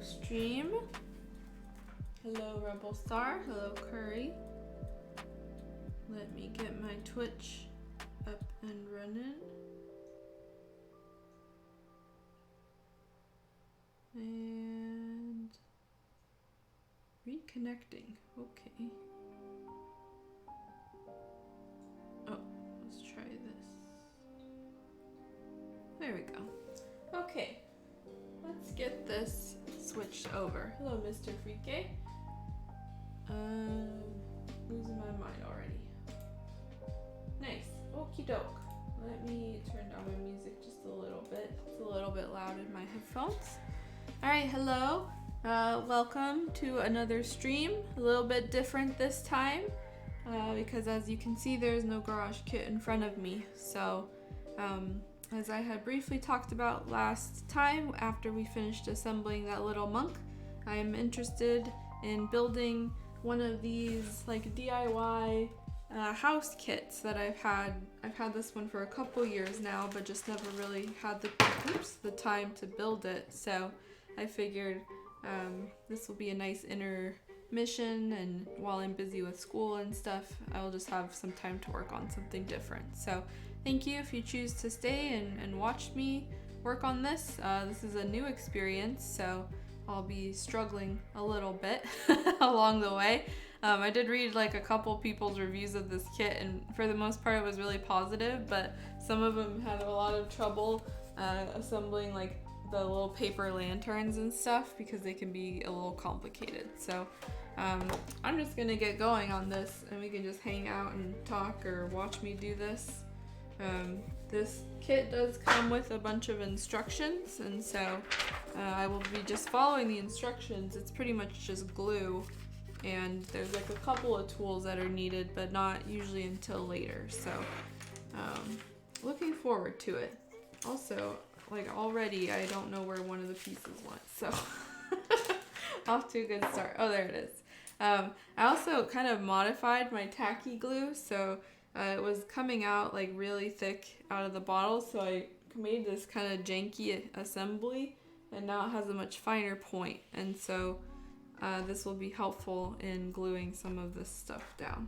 stream. Hello Rebel Star. Hello Curry. Let me get my Twitch up and running. And reconnecting. Okay. Oh, let's try this. There we go. Okay. Let's get this switched over. Hello, Mr. Freaky. Losing my mind already. Nice. Okie doke. Let me turn down my music just a little bit. It's a little bit loud in my headphones. Alright, hello. Welcome to another stream. A little bit different this time because as you can see, there's no garage kit in front of me. So, as I had briefly talked about last time, after we finished assembling that little monk, I am interested in building one of these like DIY house kits that I've had this one for a couple years now, but just never really had the time to build it. So I figured this will be a nice intermission, and while I'm busy with school and stuff, I'll just have some time to work on something different. So thank you if you choose to stay and watch me work on this. This is a new experience, so I'll be struggling a little bit along the way. I did read like a couple people's reviews of this kit, and for the most part it was really positive, but some of them had a lot of trouble assembling like the little paper lanterns and stuff because they can be a little complicated. So I'm just gonna get going on this and we can just hang out and talk or watch me do this. This kit does come with a bunch of instructions, and so I will be just following the instructions. It's pretty much just glue, and there's like a couple of tools that are needed, but not usually until later. So looking forward to it. Also, like already I don't know where one of the pieces went, so off to a good start. Oh, there it is. I also kind of modified my tacky glue, so it was coming out like really thick out of the bottle, so I made this kind of janky assembly, and now it has a much finer point, and so this will be helpful in gluing some of this stuff down.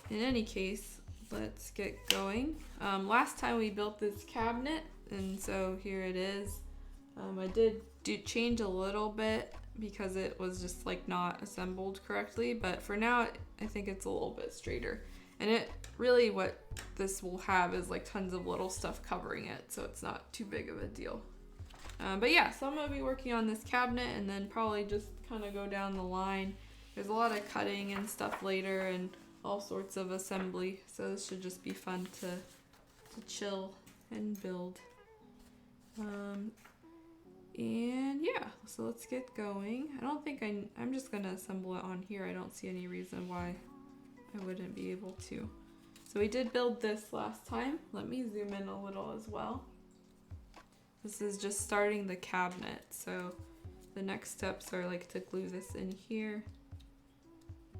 In any case, let's get going. Last time we built this cabinet, and so here it is. I did change a little bit because it was just like not assembled correctly, but for now I think it's a little bit straighter. And it really, what this will have is like tons of little stuff covering it, so it's not too big of a deal. But yeah, so I'm gonna be working on this cabinet and then probably just kind of go down the line. There's a lot of cutting and stuff later and all sorts of assembly, so this should just be fun to chill and build. And yeah, so let's get going. I don't think I'm just gonna assemble it on here. I don't see any reason why I wouldn't be able to. So we did build this last time. Let me zoom in a little as well. This is just starting the cabinet. So the next steps are like to glue this in here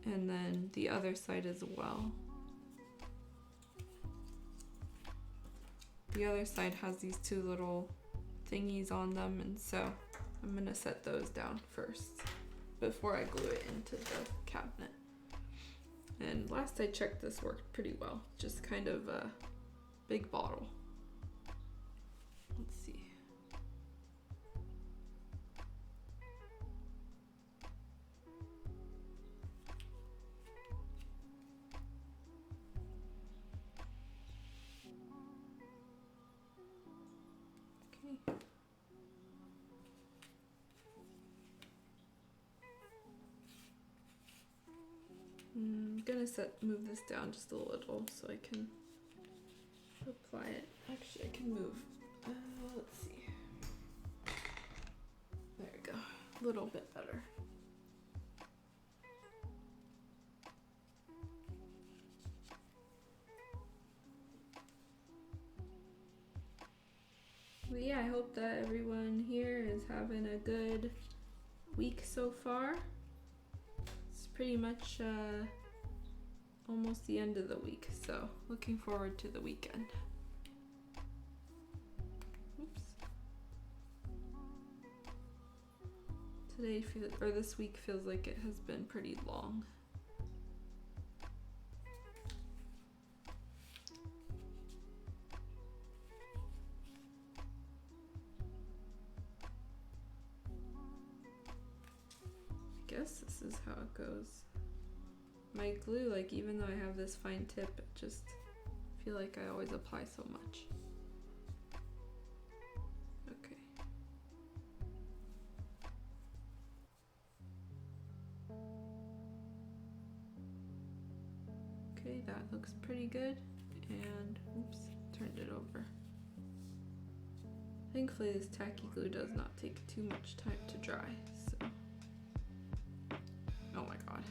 and then the other side as well. The other side has these two little thingies on them, and so I'm gonna set those down first before I glue it into the cabinet. And last I checked, this worked pretty well. Just kind of a big bottle. Let's see. Okay. I'm gonna move this down just a little so I can apply it. Actually, I can move. Let's see. There we go. A little bit better. But yeah, I hope that everyone here is having a good week so far. It's pretty much almost the end of the week, so looking forward to the weekend. Oops. This week feels like it has been pretty long. I guess this is how it goes. My glue, like even though I have this fine tip, it just feel like I always apply so much. Okay. Okay, that looks pretty good. And oops, turned it over. Thankfully this tacky glue does not take too much time to dry, so. Oh my god.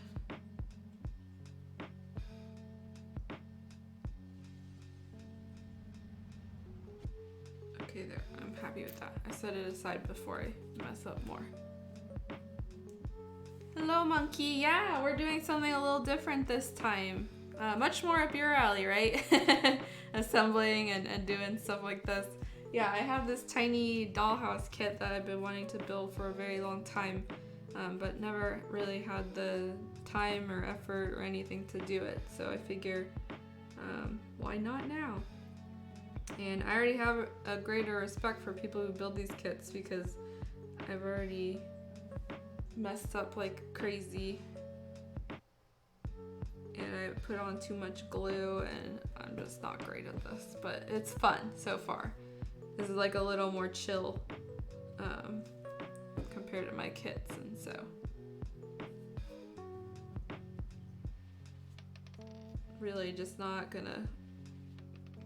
Okay, there, I'm happy with that. I set it aside before I mess up more. Hello, monkey. Yeah, we're doing something a little different this time. Much more up your alley, right? Assembling and doing stuff like this. Yeah, I have this tiny dollhouse kit that I've been wanting to build for a very long time, but never really had the time or effort or anything to do it. So I figure, why not now? And I already have a greater respect for people who build these kits because I've already messed up like crazy. And I put on too much glue and I'm just not great at this, but it's fun so far. This is like a little more chill compared to my kits, and so really just not gonna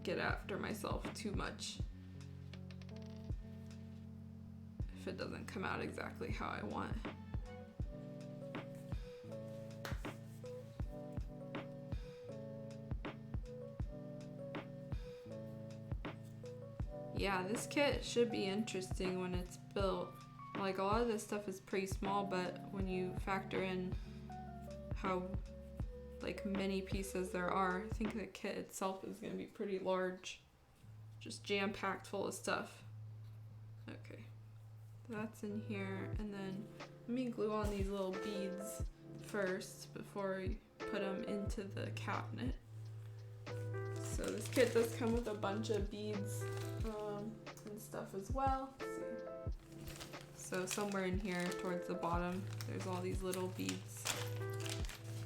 get after myself too much if it doesn't come out exactly how I want. Yeah, this kit should be interesting when it's built. Like a lot of this stuff is pretty small, but when you factor in how like many pieces there are, I think the kit itself is gonna be pretty large. Just jam-packed full of stuff. Okay, that's in here, and then let me glue on these little beads first before I put them into the cabinet. So this kit does come with a bunch of beads and stuff as well. Let's see. So somewhere in here towards the bottom, there's all these little beads,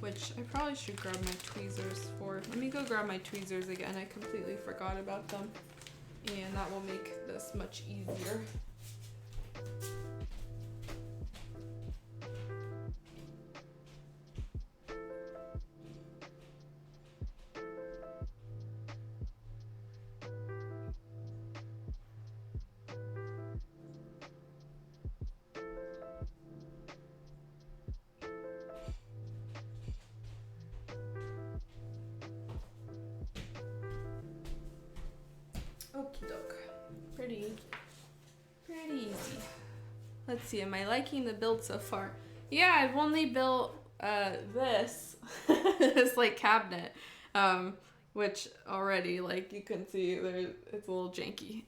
which I probably should grab my tweezers for. Let me go grab my tweezers again. I completely forgot about them, and that will make this much easier. Okie doke. Pretty easy. Let's see, am I liking the build so far? Yeah, I've only built this this like cabinet, which already, like you can see, it's a little janky.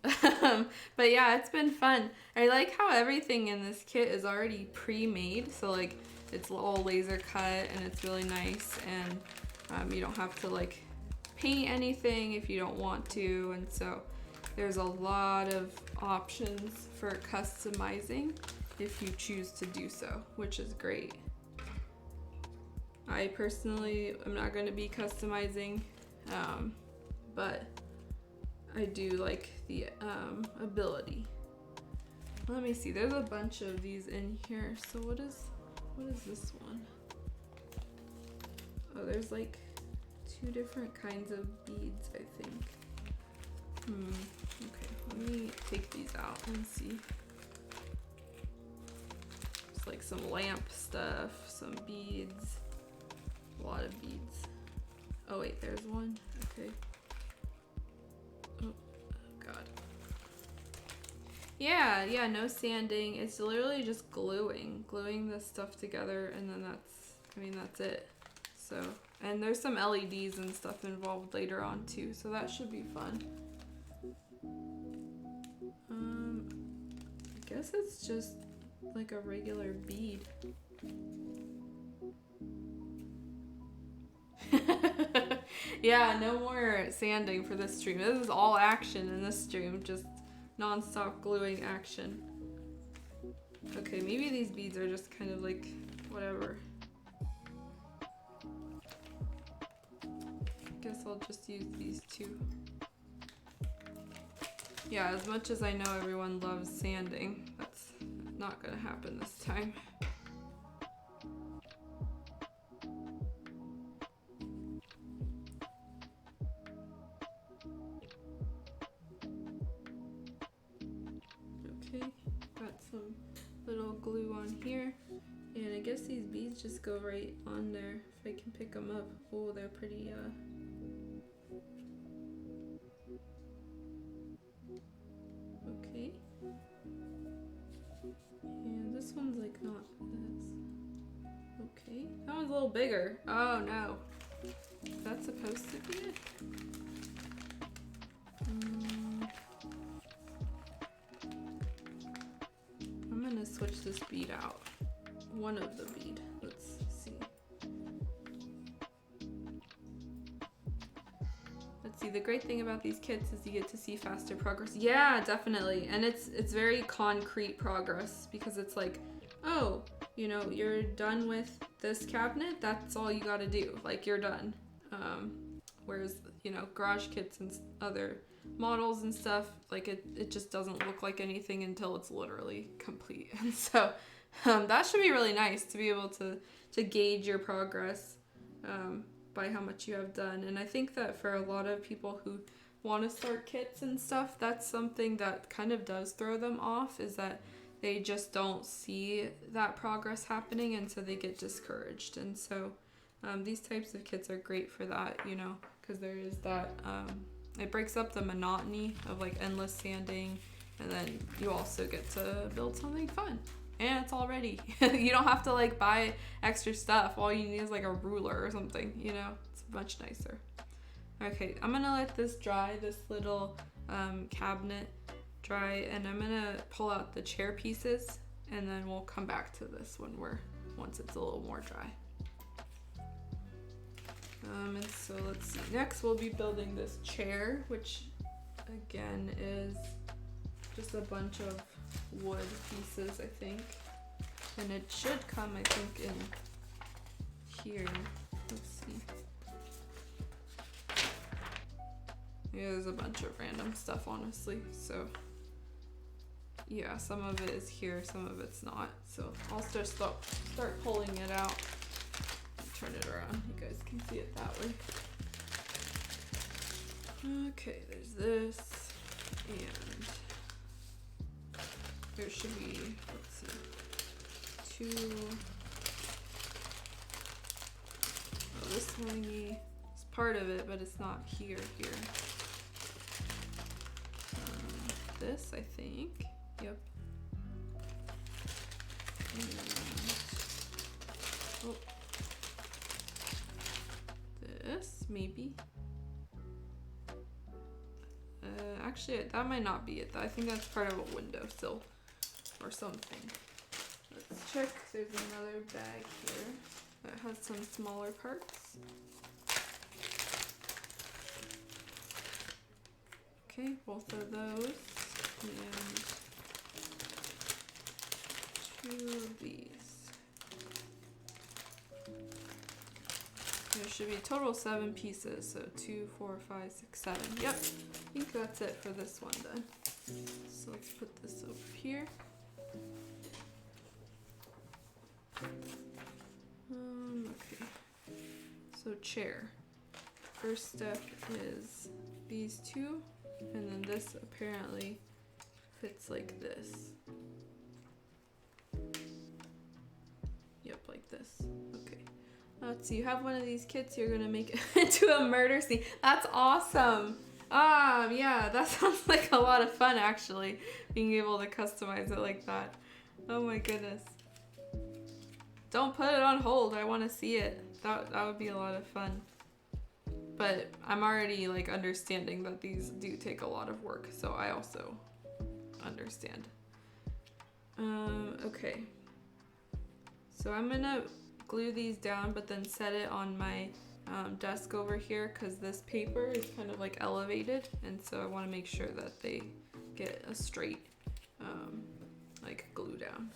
But yeah, it's been fun. I like how everything in this kit is already pre-made, so like it's all laser cut and it's really nice, and you don't have to like paint anything if you don't want to, and so there's a lot of options for customizing if you choose to do so, which is great. I personally am not going to be customizing, but I do like the ability. Let me see, there's a bunch of these in here. So what is this one? Oh, there's like 2 different kinds of beads, I think. Okay, let me take these out and see. It's like some lamp stuff, some beads, a lot of beads. Oh wait, there's one. Okay. Oh god. Yeah, no sanding. It's literally just gluing this stuff together, and then that's it. So, and there's some LEDs and stuff involved later on too, so that should be fun. I guess it's just like a regular bead. Yeah, no more sanding for this stream. This is all action in this stream, just non-stop gluing action. Okay, maybe these beads are just kind of like whatever. Guess I'll just use these two. Yeah, as much as I know everyone loves sanding, that's not gonna happen this time. Okay, got some little glue on here. And I guess these beads just go right on there if I can pick them up. Oh, they're pretty, okay. And this one's like not this. Okay, that one's a little bigger. Oh no. That's supposed to be it? I'm gonna switch this bead out. One of the bead. Let's see. Let's see. The great thing about these kits is you get to see faster progress. Yeah, definitely. And it's very concrete progress because it's like, oh, you know, you're done with this cabinet. That's all you gotta do. Like, you're done. Whereas, you know, garage kits and other models and stuff, like it just doesn't look like anything until it's literally complete. And so that should be really nice to be able to gauge your progress by how much you have done. And I think that for a lot of people who want to start kits and stuff, that's something that kind of does throw them off, is that they just don't see that progress happening, and so they get discouraged. And so these types of kits are great for that, you know, because there is that, it breaks up the monotony of like endless sanding, and then you also get to build something fun. And it's all ready. You don't have to like buy extra stuff. All you need is like a ruler or something, you know? It's much nicer. Okay, I'm gonna let this dry, this little cabinet dry, and I'm gonna pull out the chair pieces, and then we'll come back to this once it's a little more dry. And so let's see, next we'll be building this chair, which again is just a bunch of wood pieces, I think. And it should come, I think, in here. Let's see. Yeah, there's a bunch of random stuff, honestly. So yeah, some of it is here, some of it's not. So I'll start pulling it out. Turn it around, you guys can see it that way. Okay, there's this, and there should be, let's see, two. Oh, this thingy is part of it, but it's not here. This, I think, yep. And, oh. This, maybe. Actually, that might not be it. I think that's part of a windowsill or something. Let's check. There's another bag here that has some smaller parts. Okay, both of those. And two of these. There should be a total of 7 pieces, so 2, 4, 5, 6, 7. Yep, I think that's it for this one then. So let's put this over here. Okay. So chair. First step is these two, and then this apparently fits like this. Yep, like this. Okay. Let's see, you have one of these kits, you're gonna make it into a murder scene. That's awesome. Yeah, that sounds like a lot of fun actually, being able to customize it like that. Oh my goodness. Don't put it on hold, I wanna see it. That would be a lot of fun. But I'm already like understanding that these do take a lot of work, so I also understand. Okay. So I'm gonna glue these down, but then set it on my desk over here because this paper is kind of like elevated, and so I want to make sure that they get a straight like glue down.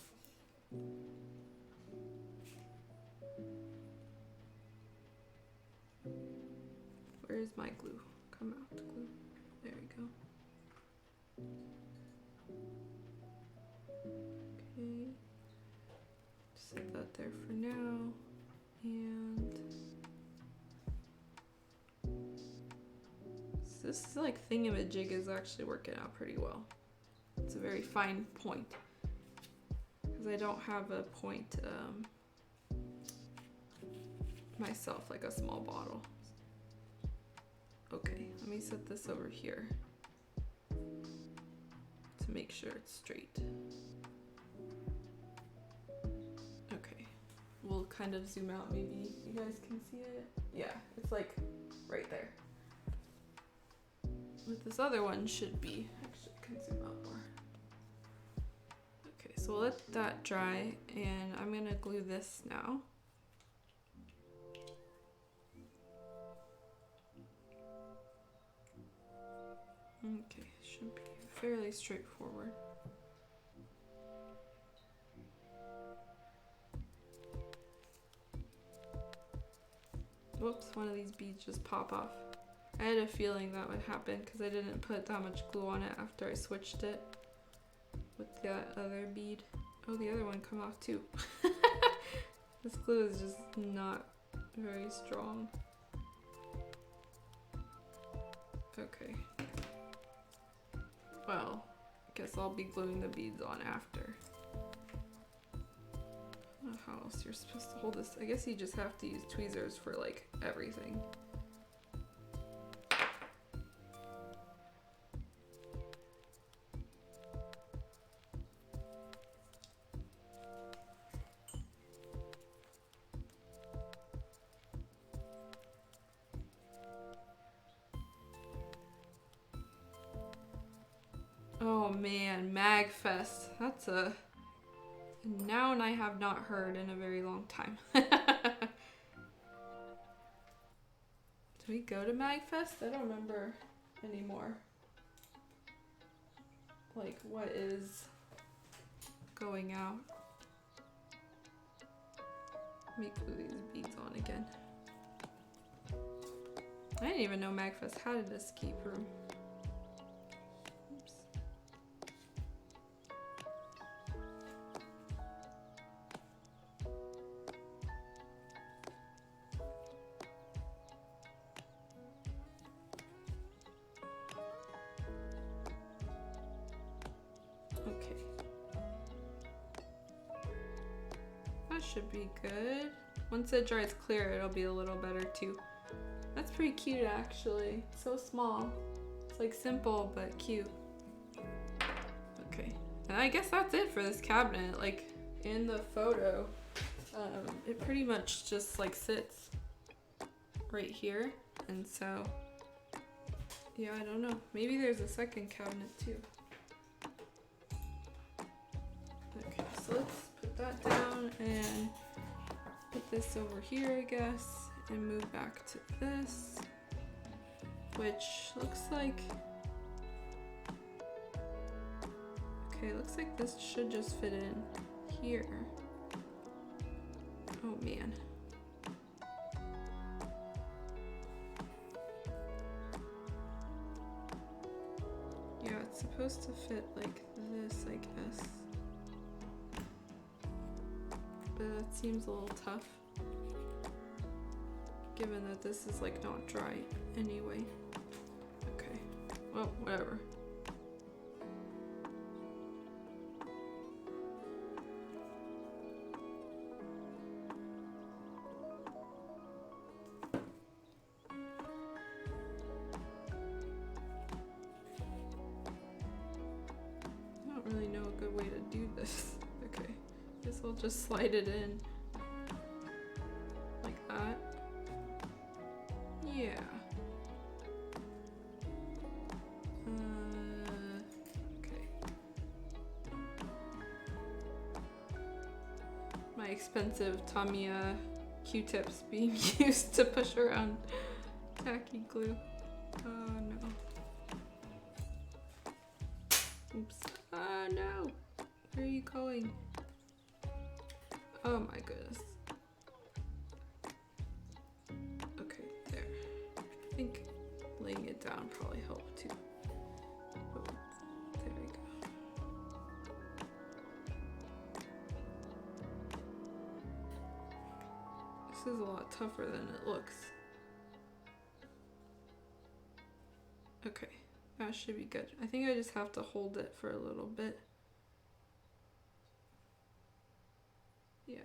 Where's my glue? Come out, glue. There we go. Okay. Set that there for now. And so this like thingamajig is actually working out pretty well. It's a very fine point because I don't have a point myself, like a small bottle. Okay, let me set this over here to make sure it's straight. Okay, we'll kind of zoom out, maybe you guys can see it. Yeah, it's like right there. With this other one should be, actually I can zoom out more. Okay, so we'll let that dry, and I'm gonna glue this now. Okay, should be fairly straightforward. Whoops, one of these beads just pop off. I had a feeling that would happen because I didn't put that much glue on it after I switched it with that other bead. Oh, the other one come off too. This glue is just not very strong. Okay. Well, I guess I'll be gluing the beads on after. I don't know how else you're supposed to hold this. I guess you just have to use tweezers for like everything. Oh man, MagFest. That's a noun I have not heard in a very long time. Do we go to MagFest? I don't remember anymore. Like, what is going out? Let me glue these beads on again. I didn't even know MagFest had an escape room. Should be good. Once it dries clear, it'll be a little better too. That's pretty cute actually. So small. It's like simple but cute. Okay, and I guess that's it for this cabinet. Like in the photo, it pretty much just like sits right here, and so yeah, I don't know. Maybe there's a second cabinet too. Okay, so let's put that down and put this over here, I guess, and move back to this, which looks like, okay, looks like this should just fit in here. Oh man. Yeah, it's supposed to fit like this, I guess. But that seems a little tough, given that this is like not dry anyway. Okay, well, whatever. I don't really know a good way to do this. Okay. Guess I'll just slide it in like that. Yeah. Okay. my expensive Tamiya Q-tips being used to push around tacky glue. Oh no. Oops. Oh no. Where are you going? Oh my goodness. Okay, there. I think laying it down probably helped too. Oh, there we go. This is a lot tougher than it looks. Okay, that should be good. I think I just have to hold it for a little bit. Yeah.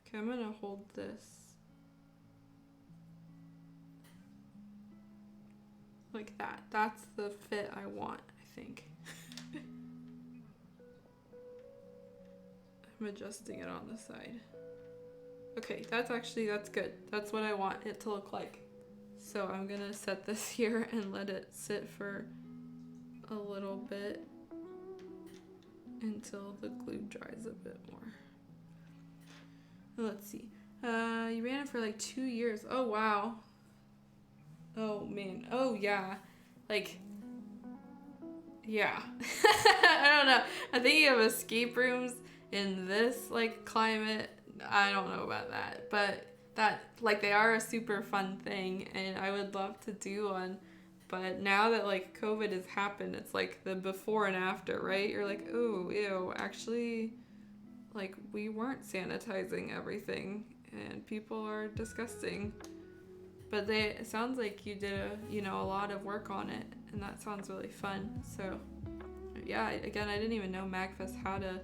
Okay, I'm gonna hold this like that. That's the fit I want, I think. I'm adjusting it on the side. Okay, that's good. That's what I want it to look like. So I'm gonna set this here and let it sit for a little bit until the glue dries a bit more. Let's see. You ran it for like 2 years. Oh wow. Oh man. Oh yeah. Like, yeah. I don't know. I think of escape rooms in this like climate. I don't know about that, but that like they are a super fun thing, and I would love to do one. But now that like COVID has happened, it's like the before and after, right? You're like, oh, ew, actually, like we weren't sanitizing everything, and people are disgusting. But it sounds like you did a lot of work on it, and that sounds really fun. So yeah, again, I didn't even know MagFest had a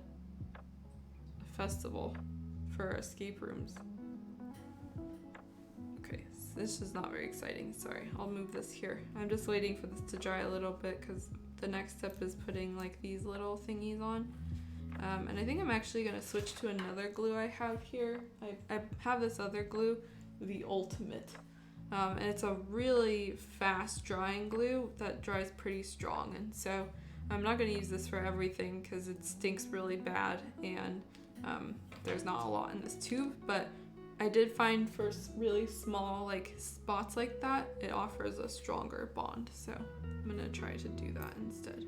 festival for escape rooms. Okay, so this is not very exciting. Sorry, I'll move this here. I'm just waiting for this to dry a little bit because the next step is putting like these little thingies on. And I think I'm actually gonna switch to another glue I have here. I have this other glue, the Ultimate. And it's a really fast drying glue that dries pretty strong. And so I'm not gonna use this for everything because it stinks really bad, and there's not a lot in this tube, but I did find for really small like spots like that, it offers a stronger bond. So I'm gonna try to do that instead.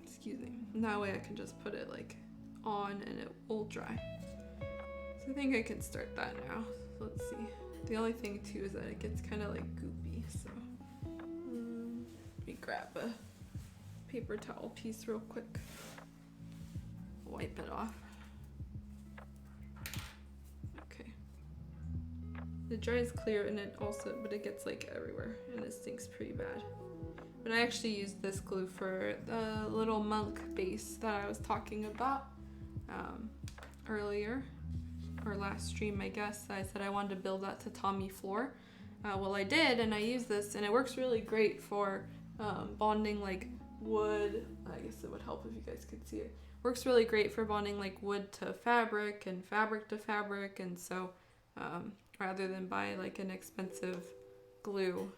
Excuse me. And that way I can just put it like on and it will dry. So I think I can start that now. So let's see. The only thing too is that it gets kind of like goopy. So let me grab a paper towel piece real quick. Wipe it off. Okay. It dries clear, and but it gets like everywhere, and it stinks pretty bad. But I actually used this glue for the little monk base that I was talking about earlier, or last stream, I guess. I said I wanted to build that tatami floor. Well, I did, and I used this, and it works really great for bonding like wood. I guess it would help if you guys could see it. Works really great for bonding like wood to fabric and fabric to fabric, and so rather than buy like an expensive glue,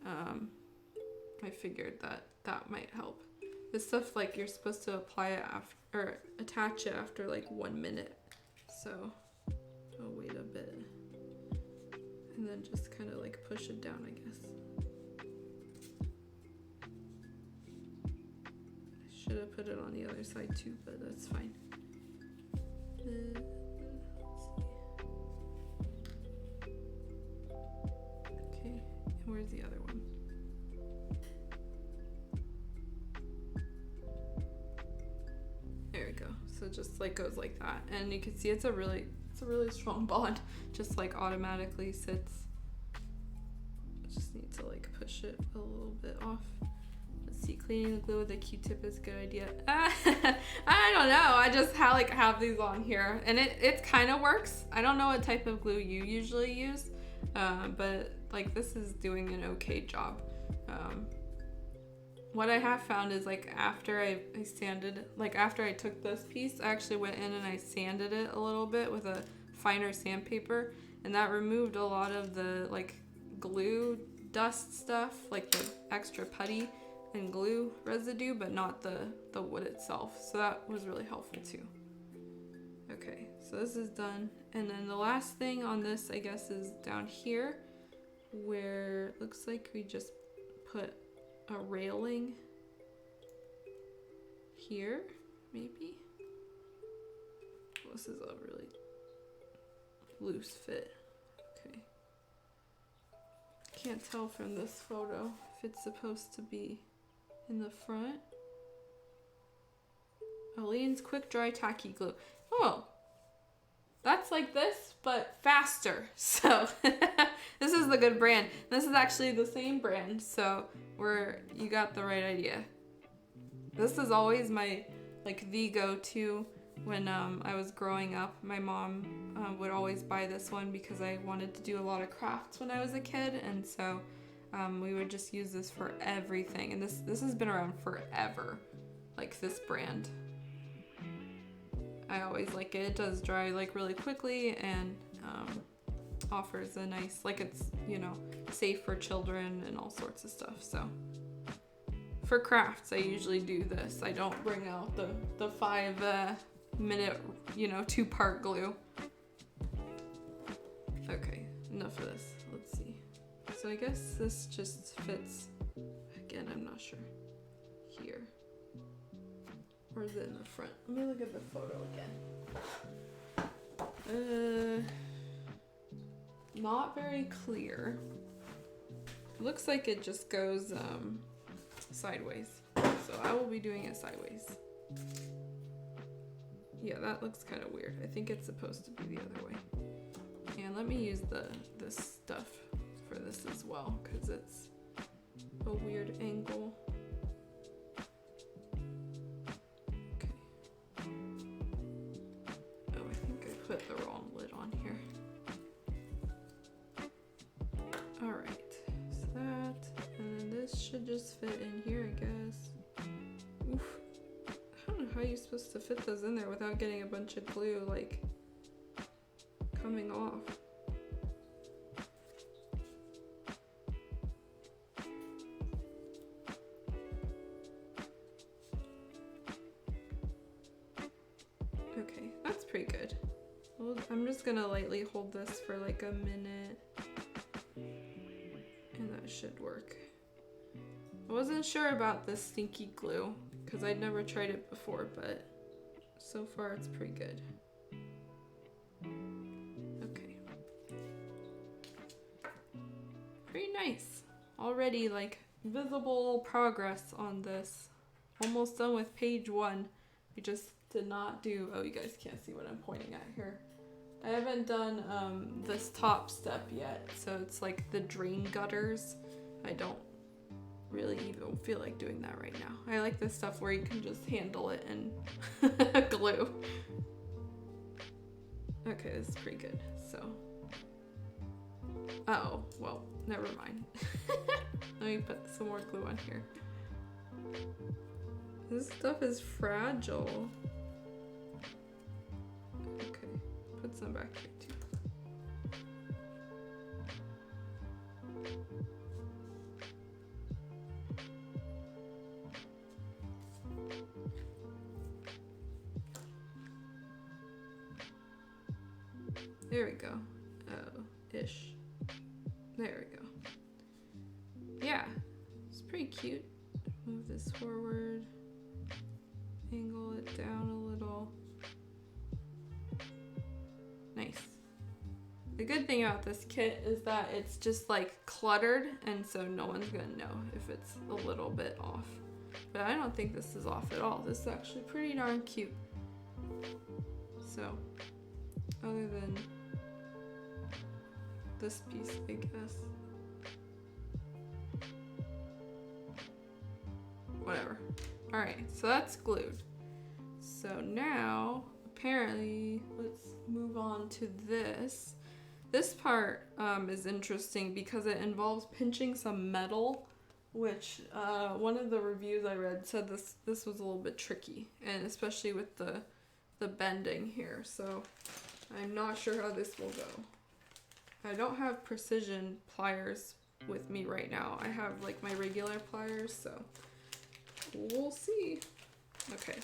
I figured that might help. This stuff, like, you're supposed to apply it after, or attach it after like 1 minute, so I'll wait a bit and then just kind of like push it down, I guess. Should have put it on the other side too, but that's fine. Let's see. Okay, and where's the other one? There we go. So it just like goes like that, and you can see it's a really strong bond. Just like automatically sits. I just need to like push it a little bit off. See, cleaning the glue with a Q-tip is a good idea. I don't know. I just have these on here, and it kind of works. I don't know what type of glue you usually use, but like this is doing an okay job. What I have found is like after I sanded, like after I took this piece, I actually went in and I sanded it a little bit with a finer sandpaper, and that removed a lot of the like glue dust stuff, like the extra putty. and glue residue, but not the wood itself. So that was really helpful too. Okay, so this is done. And then the last thing on this, I guess, is down here, where it looks like we just put a railing here, maybe. This is a really loose fit. Okay. Can't tell from this photo if it's supposed to be in the front. Aleene's Quick Dry Tacky Glue. Oh, that's like this, but faster. So this is the good brand. This is actually the same brand, so you got the right idea. This is always my the go-to when I was growing up. My mom would always buy this one because I wanted to do a lot of crafts when I was a kid, and so we would just use this for everything. And this has been around forever, like this brand. I always like it. It does dry really quickly and offers a nice, it's, safe for children and all sorts of stuff. So for crafts, I usually do this. I don't bring out the 5-minute, 2-part glue. Okay, enough of this. Let's see. So I guess this just fits, again, I'm not sure, here. Or is it in the front? Let me look at the photo again. Not very clear. It looks like it just goes sideways. So I will be doing it sideways. Yeah, that looks kind of weird. I think it's supposed to be the other way. And let me use this stuff for this as well, because it's a weird angle. Put the wrong lid on here. Alright, so that, and then this should just fit in here, I guess. Oof. I don't know how you're supposed to fit those in there without getting a bunch of glue, coming off. Okay, that's pretty good. I'm just gonna lightly hold this for a minute, and that should work. I wasn't sure about this stinky glue because I'd never tried it before, but so far it's pretty good. Okay. Pretty nice. Already visible progress on this. Almost done with page 1. We just did not do, oh, you guys can't see what I'm pointing at here. I haven't done this top step yet, so it's the drain gutters. I don't really even feel like doing that right now. I like this stuff where you can just handle it and glue. Okay, this is pretty good, so. Oh, well, never mind. Let me put some more glue on here. This stuff is fragile. Okay, put some back here too. There we go. Oh, ish. There we go. Yeah, it's pretty cute. Move this forward. Angle it down a little. Nice. The good thing about this kit is that it's just cluttered, and so no one's gonna know if it's a little bit off. But I don't think this is off at all. This is actually pretty darn cute. So, other than this piece, I guess. Whatever. Alright, so that's glued. So now, apparently, let's move on to this. This part is interesting because it involves pinching some metal, which one of the reviews I read said this was a little bit tricky, and especially with the bending here. So I'm not sure how this will go. I don't have precision pliers with me right now. I have my regular pliers, so We'll see. Okay.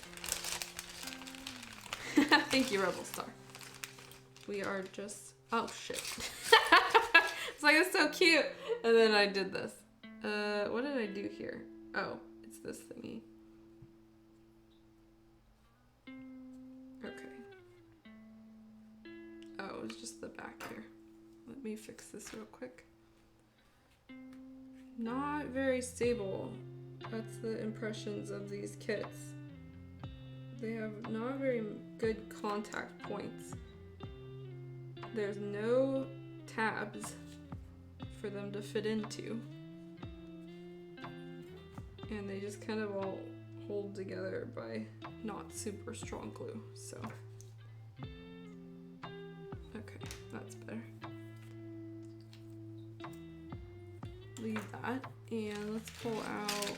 Thank you, Rebel Star. We are just... Oh, shit. It's like, it's so cute. And then I did this. What did I do here? Oh, it's this thingy. Okay. Oh, it was just the back here. Let me fix this real quick. Not very stable. That's the impressions of these kits. They have not very good contact points. There's no tabs for them to fit into. And they just kind of all hold together by not super strong glue, so. Okay, that's better. Leave that, and let's pull out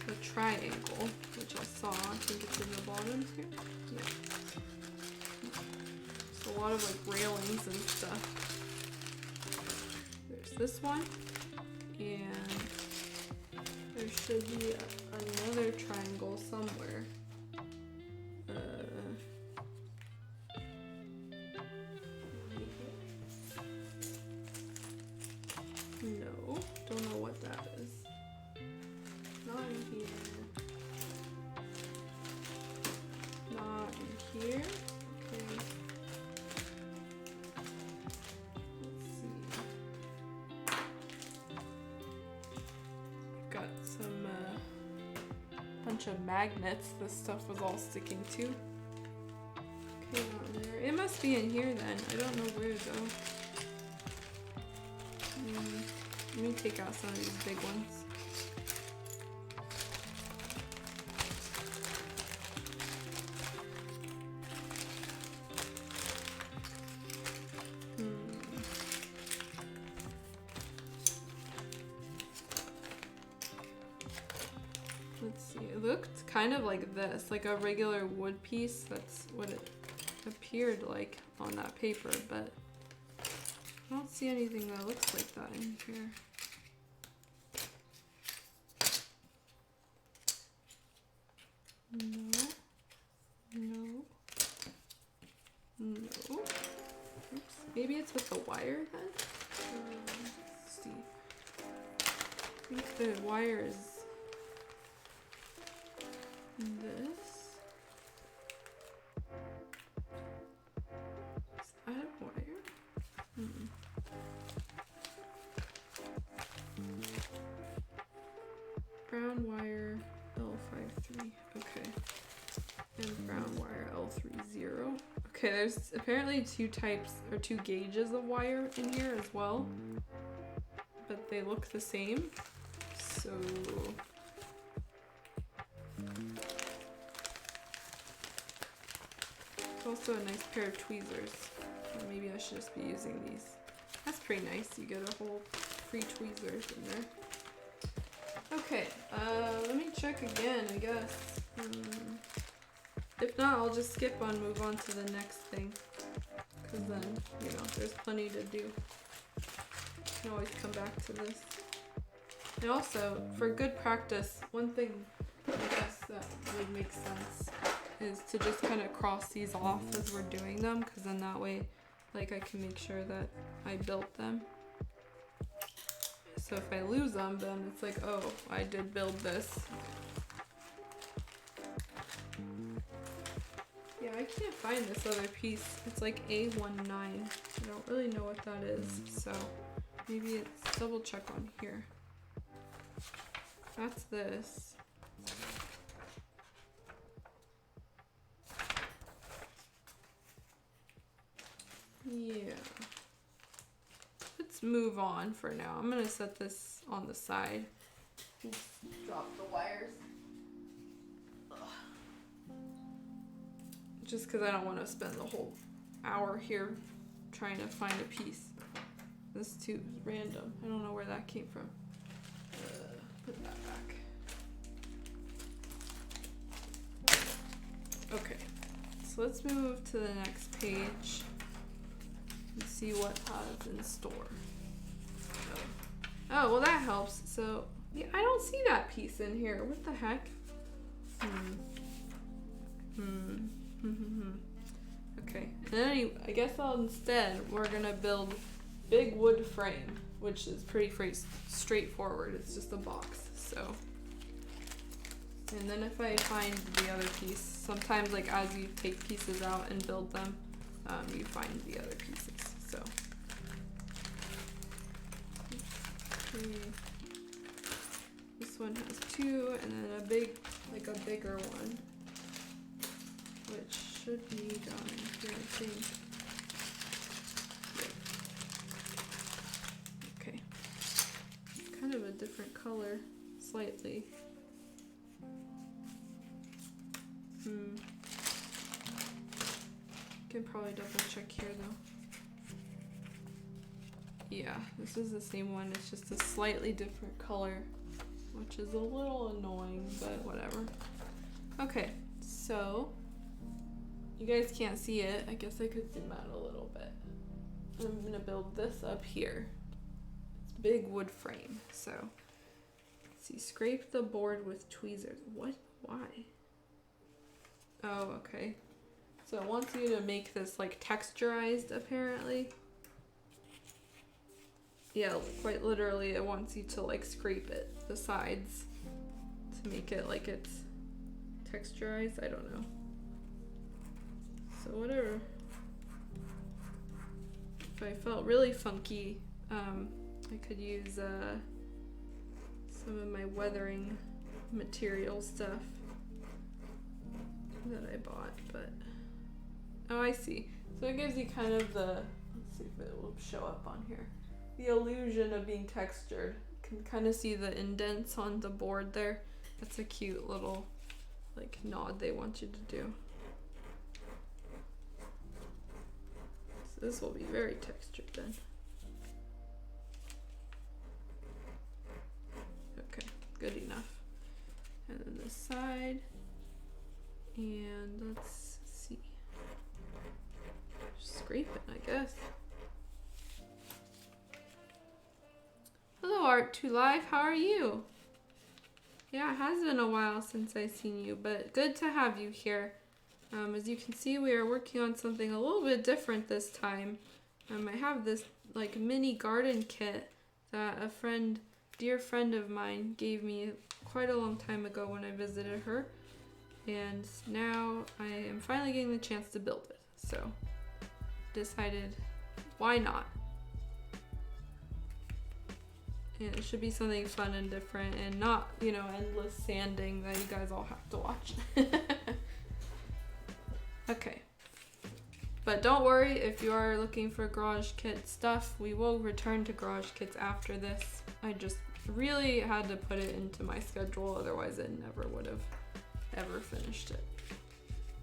the triangle, which I saw. I think it's in the bottom here. Yeah. There's a lot of like railings and stuff. There's this one, and there should be another triangle somewhere. No, don't know what that is. Not in here. Not in here. Okay. Let's see. I've got some bunch of magnets this stuff was all sticking to. Okay, not there. It must be in here then. I don't know where though. Let me take out some of these big ones. Let's see, it looked kind of like this, like a regular wood piece. That's what it appeared like on that paper, but I don't see anything that looks like that in here. No. No. No. Oops. Maybe it's with the wire then? Let's see. I think the wire is this. Is that a wire? Brown wire L53. Okay. And brown wire L30. Okay, there's apparently two types or two gauges of wire in here as well, but they look the same. So it's also a nice pair of tweezers. Or maybe I should just be using these. That's pretty nice. You get a whole free tweezers in there. Okay, let me check again, I guess. If not, I'll just skip on, move on to the next thing. Because then, you know, there's plenty to do. You can always come back to this. And also, for good practice, one thing I guess that would make sense is to just kind of cross these off as we're doing them, because then that way, like, I can make sure that I built them. So if I lose them, then it's like, oh, I did build this. Yeah, I can't find this other piece. It's like A19. I don't really know what that is, so maybe it's double check on here. That's this. Yeah. Let's move on for now. I'm gonna set this on the side. Oops, drop the wires. Ugh. Just because I don't want to spend the whole hour here trying to find a piece. This too is random. I don't know where that came from. Put that back. Okay, so let's move to the next page and see what has in store. Oh, well that helps. So Yeah, I don't see that piece in here. What the heck? Okay, and then I guess instead we're gonna build big wood frame, which is pretty straightforward. It's just a box, so. And then if I find the other piece, sometimes like as you take pieces out and build them, you find the other pieces, so. Okay. This one has two, and then a bigger one, which should be down here, I think. Yep. Okay. Kind of a different color, slightly. Can probably double check here though. Yeah, this is the same one. It's just a slightly different color, which is a little annoying, but whatever. Okay, so you guys can't see it. I guess I could zoom out a little bit. I'm gonna build this up here. It's big wood frame. So let's see, scrape the board with tweezers. What? Why? Oh, okay. So it wants you to make this like texturized apparently. Yeah, quite literally it wants you to like scrape it, the sides, to make it like it's texturized. I don't know. So whatever. If I felt really funky, I could use some of my weathering material stuff that I bought, but oh, I see. So it gives you kind of the, let's see if it will show up on here, the illusion of being textured. You can kind of see the indents on the board there. That's a cute little like nod they want you to do. So this will be very textured then. Okay, good enough. And then this side. And let's see. Just scrape it, I guess. Hello, Art2Live. How are you? Yeah, it has been a while since I've seen you, but good to have you here. As you can see, we are working on something a little bit different this time. I have this like mini garden kit that a dear friend of mine gave me quite a long time ago when I visited her. And now I am finally getting the chance to build it. So decided, why not? And it should be something fun and different and not, you know, endless sanding that you guys all have to watch. Okay. But don't worry, if you are looking for garage kit stuff, we will return to garage kits after this. I just really had to put it into my schedule, otherwise it never would have ever finished it.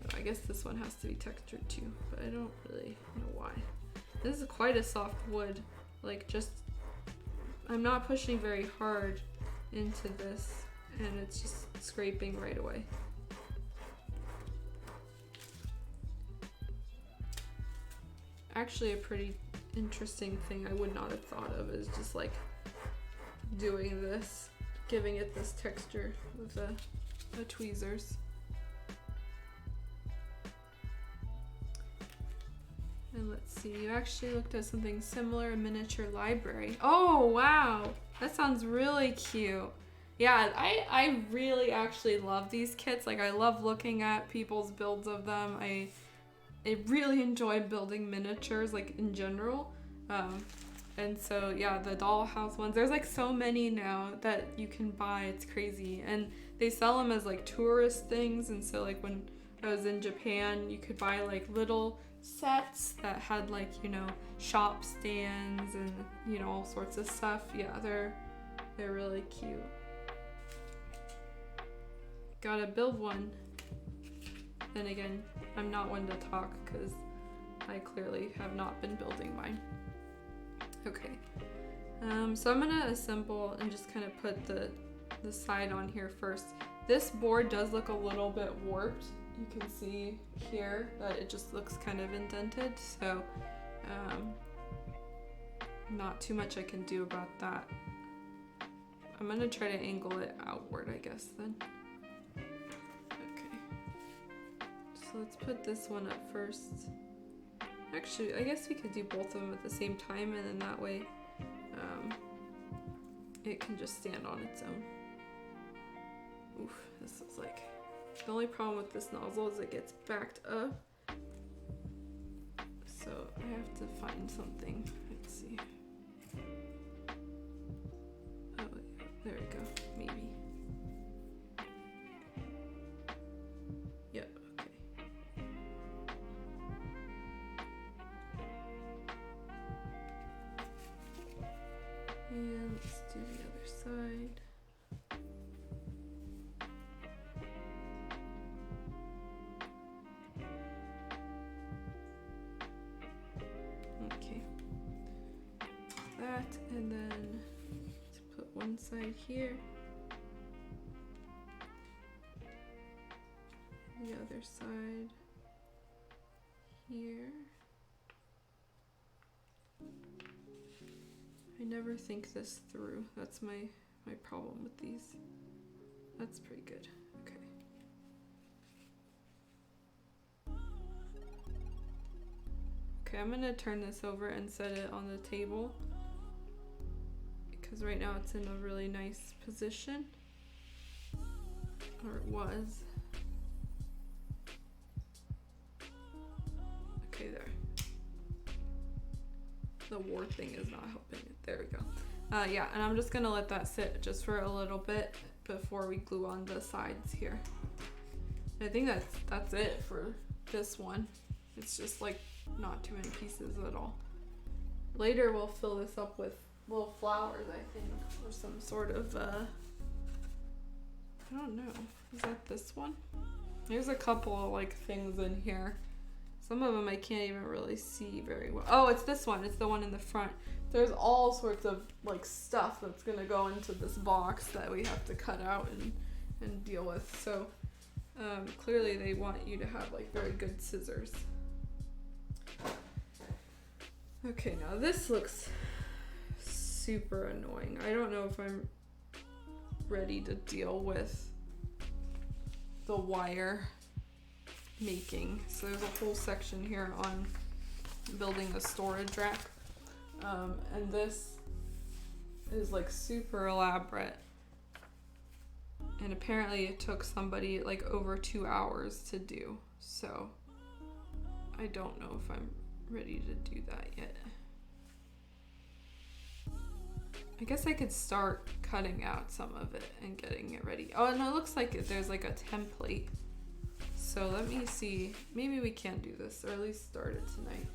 So I guess this one has to be textured too, but I don't really know why. This is quite a soft wood. Like just, I'm not pushing very hard into this and it's just scraping right away. Actually, a pretty interesting thing I would not have thought of is just like doing this, giving it this texture with the tweezers. And let's see, you actually looked at something similar, a miniature library. Oh, wow, that sounds really cute. Yeah, I really actually love these kits. Like, I love looking at people's builds of them. I really enjoy building miniatures, like in general. And so yeah, the dollhouse ones, there's like so many now that you can buy. It's crazy. And they sell them as like tourist things. And so like when I was in Japan, you could buy like little sets that had like, you know, shop stands and, you know, all sorts of stuff. Yeah, they're really cute. Gotta build one. Then again, I'm not one to talk because I clearly have not been building mine. Okay, so I'm gonna assemble and just kind of put the side on here first. This board does look a little bit warped. You can see here that it just looks kind of indented, so not too much I can do about that. I'm gonna try to angle it outward, I guess, then. Okay. So let's put this one up first. Actually, I guess we could do both of them at the same time, and then that way it can just stand on its own. Oof, this is like... The only problem with this nozzle is it gets backed up. So I have to find something. Let's see. Oh, there we go. Maybe. Yep, okay. And let's do the other side. Okay. That, and then to put one side here. The other side here. I never think this through. That's my problem with these. That's pretty good. Okay. Okay, I'm gonna turn this over and set it on the table because right now it's in a really nice position. Or it was. Okay, there. The war thing is not helping it. There we go. Yeah, and I'm just gonna let that sit just for a little bit before we glue on the sides here. I think that's it for this one. It's just like not too many pieces at all. Later we'll fill this up with little flowers, I think, or some sort of I don't know. Is that this one? There's a couple of like things in here. Some of them I can't even really see very well. Oh, it's this one. It's the one in the front. There's all sorts of like stuff that's gonna go into this box that we have to cut out and deal with. So clearly they want you to have like very good scissors. Okay, now this looks super annoying. I don't know if I'm ready to deal with the wire making. So there's a whole section here on building a storage rack. And this is like super elaborate. And apparently it took somebody like over 2 hours to do. So I don't know if I'm ready to do that yet. I guess I could start cutting out some of it and getting it ready. Oh, and it looks like there's like a template. So let me see. Maybe we can do this, or at least start it tonight.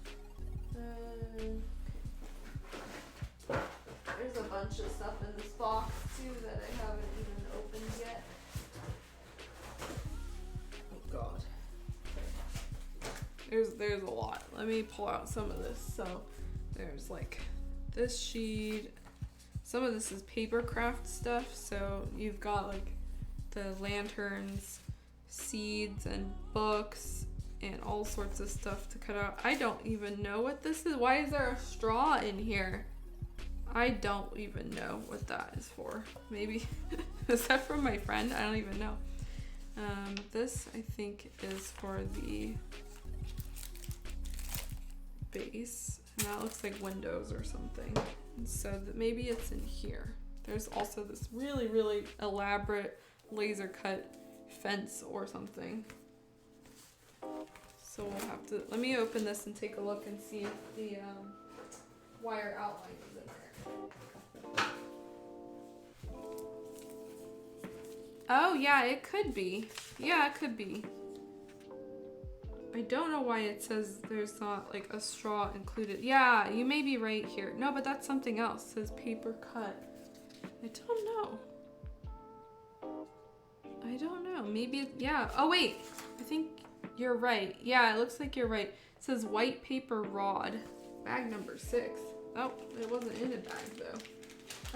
There's a bunch of stuff in this box too that I haven't even opened yet. Oh God. There's a lot. Let me pull out some of this. So there's like this sheet. Some of this is paper craft stuff. So you've got like the lanterns, seeds, and books, and all sorts of stuff to cut out. I don't even know what this is. Why is there a straw in here? I don't even know what that is for. Maybe, is that from my friend? I don't even know. This I think is for the base, and that looks like windows or something. And so maybe it's in here. There's also this really, really elaborate laser cut fence or something. So we'll have to, let me open this and take a look and see if the wire outline is in there. Oh yeah, it could be. Yeah, it could be. I don't know why it says there's not like a straw included. Yeah, you may be right here. No, but that's something else. It says paper cut. I don't know. I don't know. Maybe it, yeah. Oh wait, I think you're right. Yeah, it looks like you're right. It says white paper rod, bag number 6. Oh, it wasn't in a bag though.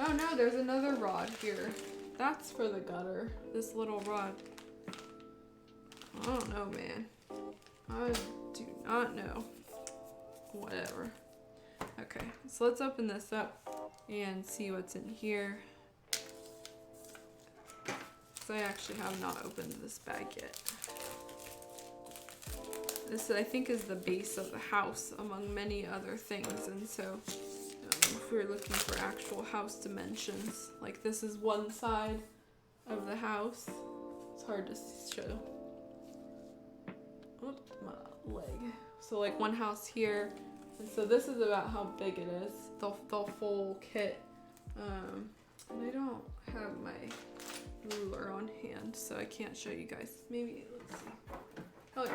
Oh no, there's another rod here. That's for the gutter, this little rod. I don't know, man. I do not know. Whatever. Okay, so let's open this up and see what's in here. because I actually have not opened this bag yet. This, I think, is the base of the house, among many other things. And so, if we're looking for actual house dimensions, like this is one side of the house. It's hard to show. Oh, my leg. So like one house here. And so this is about how big it is, the full kit. And I don't have my ruler on hand, so I can't show you guys. Maybe, let's see. Oh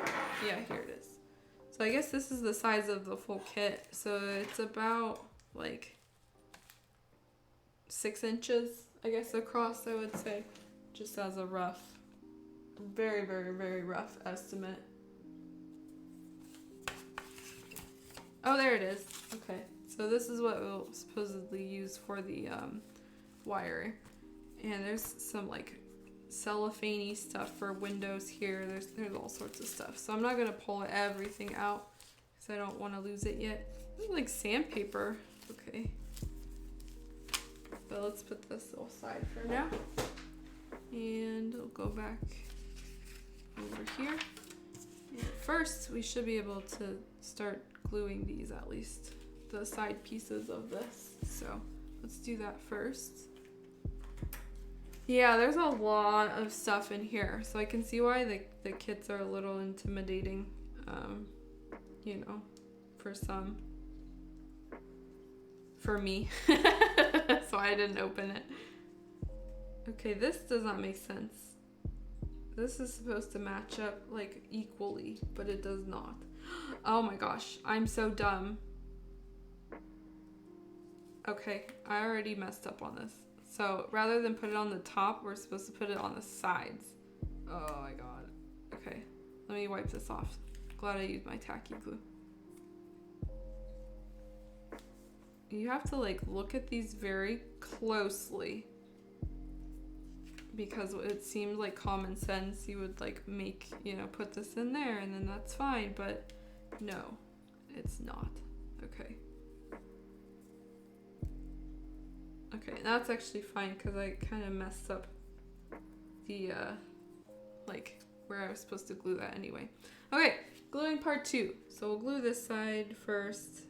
yeah, here it is. So I guess this is the size of the full kit. So it's about like 6 inches, I guess, across, I would say, just as a rough, very, very, very rough estimate. Oh, there it is. Okay, so this is what we'll supposedly use for the wire. And there's some like cellophane-y stuff for windows here. There's all sorts of stuff. So I'm not gonna pull everything out because I don't want to lose it yet. This is like sandpaper. Okay. But let's put this aside for now. And we'll go back over here. And first, we should be able to start gluing these, at least the side pieces of this. So let's do that first. Yeah, there's a lot of stuff in here, so I can see why the kits are a little intimidating, you know, for some. For me. So I didn't open it. Okay, this does not make sense. This is supposed to match up like equally, but it does not. Oh my gosh, I'm so dumb. Okay, I already messed up on this. So rather than put it on the top, we're supposed to put it on the sides. Oh my god. Okay, let me wipe this off. Glad I used my tacky glue. You have to like look at these very closely because it seemed like common sense. You would like make, you know, put this in there and then that's fine, but no, it's not. Okay. Okay, that's actually fine because I kind of messed up the, like, where I was supposed to glue that anyway. Okay, gluing part 2. So we'll glue this side first.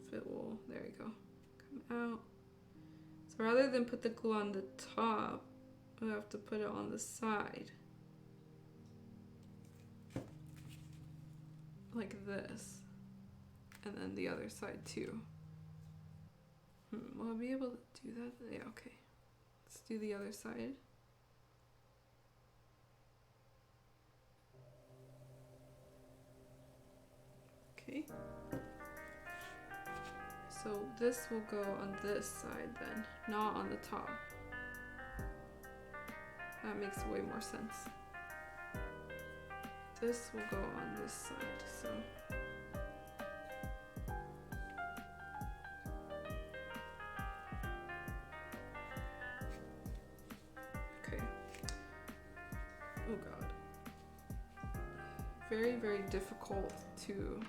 If it will, there you go, come out. So rather than put the glue on the top, we have to put it on the side. Like this. And then the other side too. Will I be able to do that? Yeah, okay. Let's do the other side. Okay. So this will go on this side then, not on the top. That makes way more sense. This will go on this side, so. Okay. Oh god. Very, very difficult to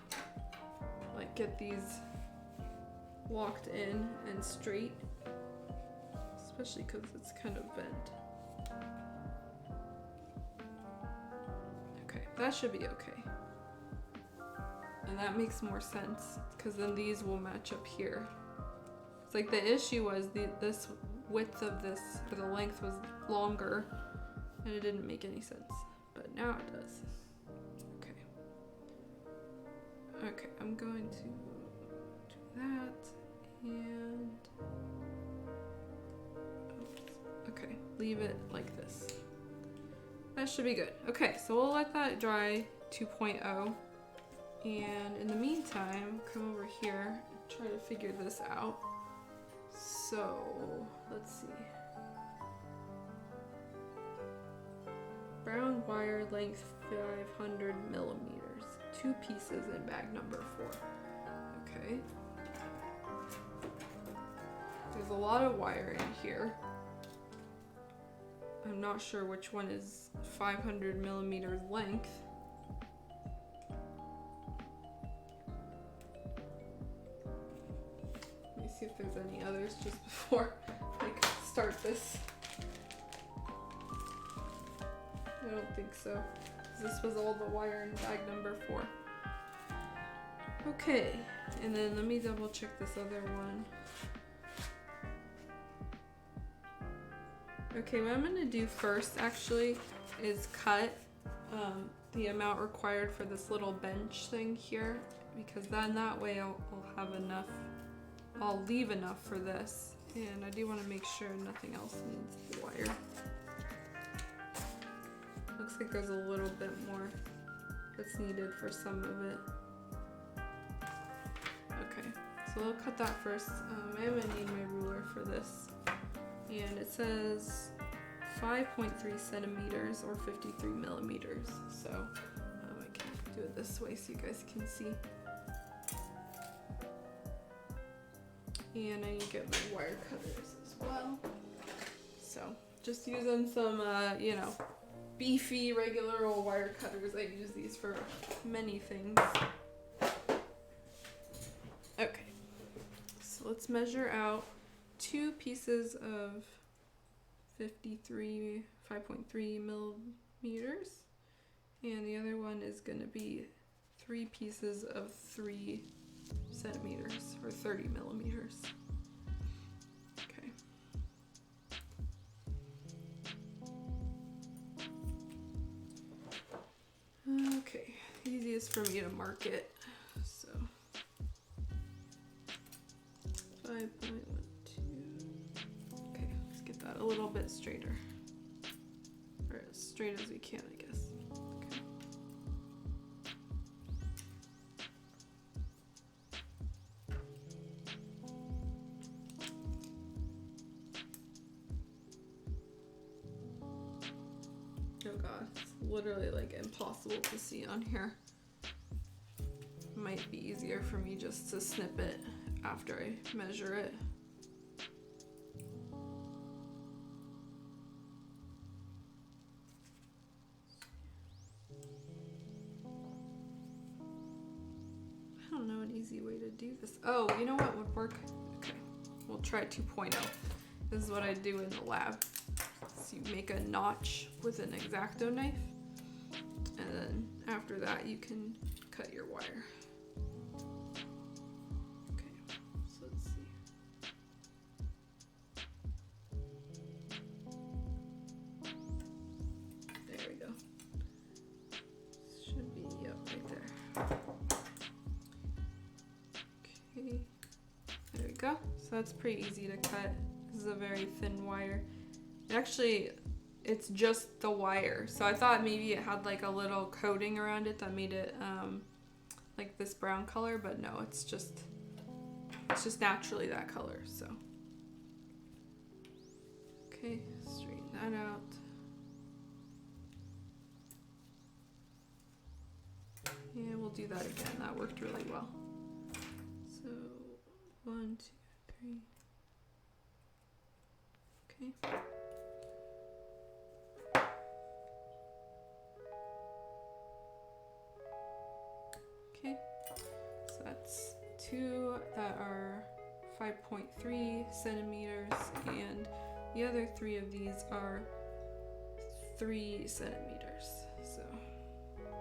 like get these locked in and straight, especially because it's kind of bent. Okay, that should be okay. And that makes more sense because then these will match up here. It's like the issue was this width of this, or the length was longer and it didn't make any sense, but now it does. Okay. Okay, I'm going to do that. And oops. Okay, leave it like this. That should be good. Okay, so we'll let that dry 2.0. And in the meantime, come over here and try to figure this out. So let's see. Brown wire, length 500 millimeters. 2 pieces in bag number 4. Okay. There's a lot of wire in here. I'm not sure which one is 500 millimeters length. Let me see if there's any others just before I start this. I don't think so. This was all the wire in bag number 4. Okay, and then let me double check this other one. Okay, what I'm gonna do first actually is cut the amount required for this little bench thing here, because then that way I'll have enough, I'll leave enough for this. And I do want to make sure nothing else needs the wire. Looks like there's a little bit more that's needed for some of it. Okay, so I'll cut that first. I am gonna need my ruler for this. And it says 5.3 centimeters or 53 millimeters. So I can do it this way so you guys can see. And I need to get my wire cutters as well. So just using some, you know, beefy regular old wire cutters. I use these for many things. Okay, so let's measure out 2 pieces of 5.3 millimeters, and the other one is going to be 3 pieces of 3 centimeters or 30 millimeters. Okay. Okay, easiest for me to mark it. So 5.12. Okay, let's get that a little bit straighter. Or as straight as we can, I guess. Okay. Oh god, it's literally like impossible to see on here. Might be easier for me just to snip it after I measure it. I don't know an easy way to do this. Oh, you know what would work? Okay, we'll try 2.0. This is what I do in the lab. So you make a notch with an X-Acto knife, and then after that you can cut your wire. Okay, so let's see. There we go. Should be, yep, right there. Okay, there we go. So that's pretty easy to cut. This is a very thin wire. Actually, it's just the wire. So I thought maybe it had like a little coating around it that made it like this brown color, but no, it's just naturally that color. So okay, straighten that out. Yeah, we'll do that again. That worked really well. So 1, 2, 3. Okay. Okay, so that's 2 that are 5.3 centimeters, and the other 3 of these are 3 centimeters. So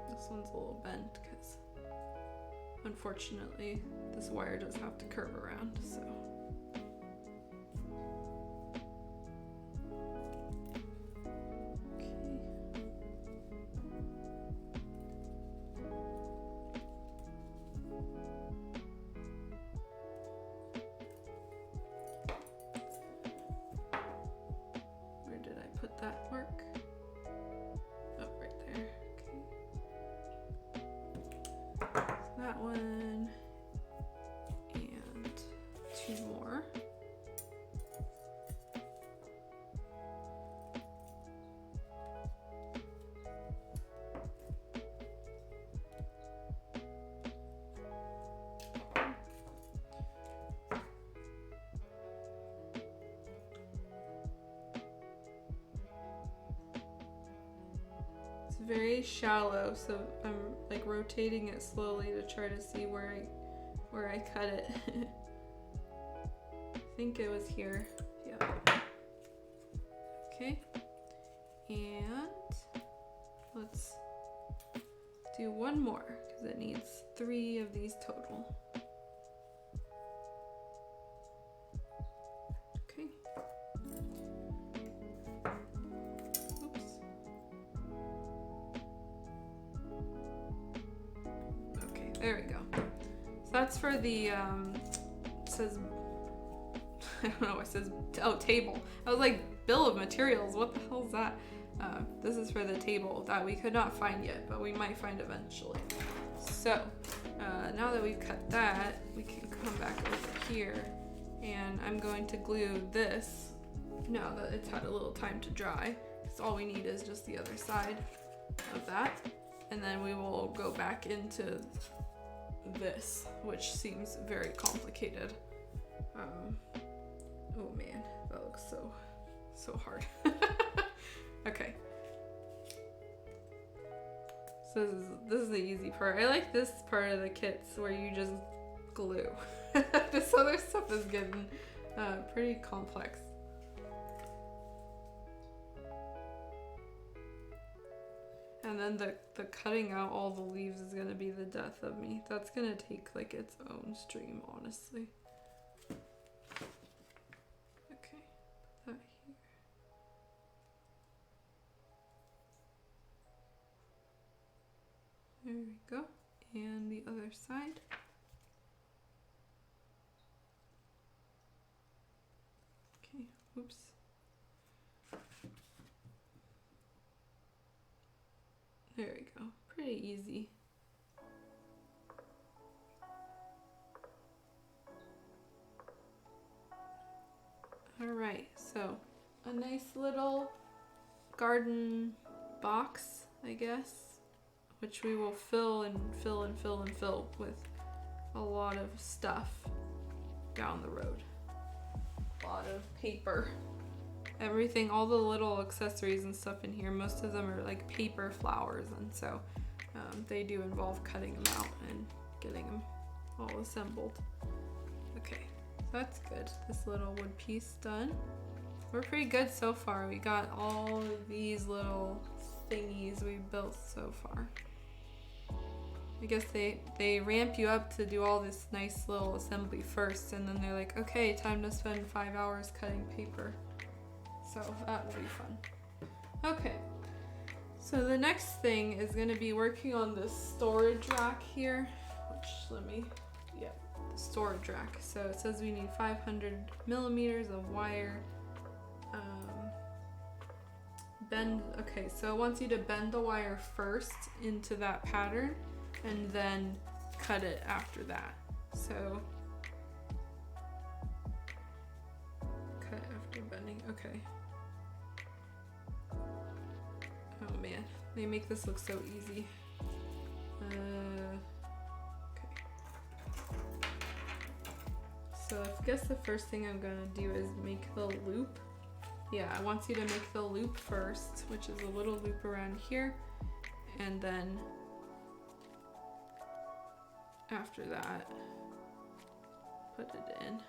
this one's a little bent because unfortunately this wire does have to curve around. So that work? Oh, right there. Okay. So that one and 2 more. Very shallow, so I'm like rotating it slowly to try to see where I cut it. I think it was here. Yeah. Okay. And let's do one more because it needs 3 of these total. Okay. Oops. Okay, there we go. So that's for the, it says, I don't know, it says, oh, table. I was like, bill of materials, what the hell is that? This is for the table that we could not find yet, but we might find eventually. So, now that we've cut that, we can come back over here, and I'm going to glue this, now that it's had a little time to dry, because all we need is just the other side of that, and then we will go back into this, which seems very complicated. Oh man, that looks so hard. Okay. So this is the easy part. I like this part of the kits where you just glue. This other stuff is getting pretty complex. And then the cutting out all the leaves is gonna be the death of me. That's gonna take like its own stream, honestly. Okay, put that here. There we go. And the other side. Okay, oops. There we go. Pretty easy. All right, so a nice little garden box, I guess, which we will fill and fill and fill and fill with a lot of stuff down the road. A lot of paper. Everything, all the little accessories and stuff in here, most of them are like paper flowers, and so they do involve cutting them out and getting them all assembled. Okay, so that's good. This little wood piece done. We're pretty good so far. We got all of these little thingies we built so far. I guess they ramp you up to do all this nice little assembly first, and then they're like, okay, time to spend 5 hours cutting paper. So that will be fun. Okay, so the next thing is gonna be working on this storage rack here, which the storage rack. So it says we need 500 millimeters of wire. Okay, so it wants you to bend the wire first into that pattern and then cut it after that. So cut after bending, okay. Oh man, they make this look so easy. Okay. So I guess the first thing I'm gonna do is make the loop. Yeah, it wants you to make the loop first, which is a little loop around here, and then after that, put it in.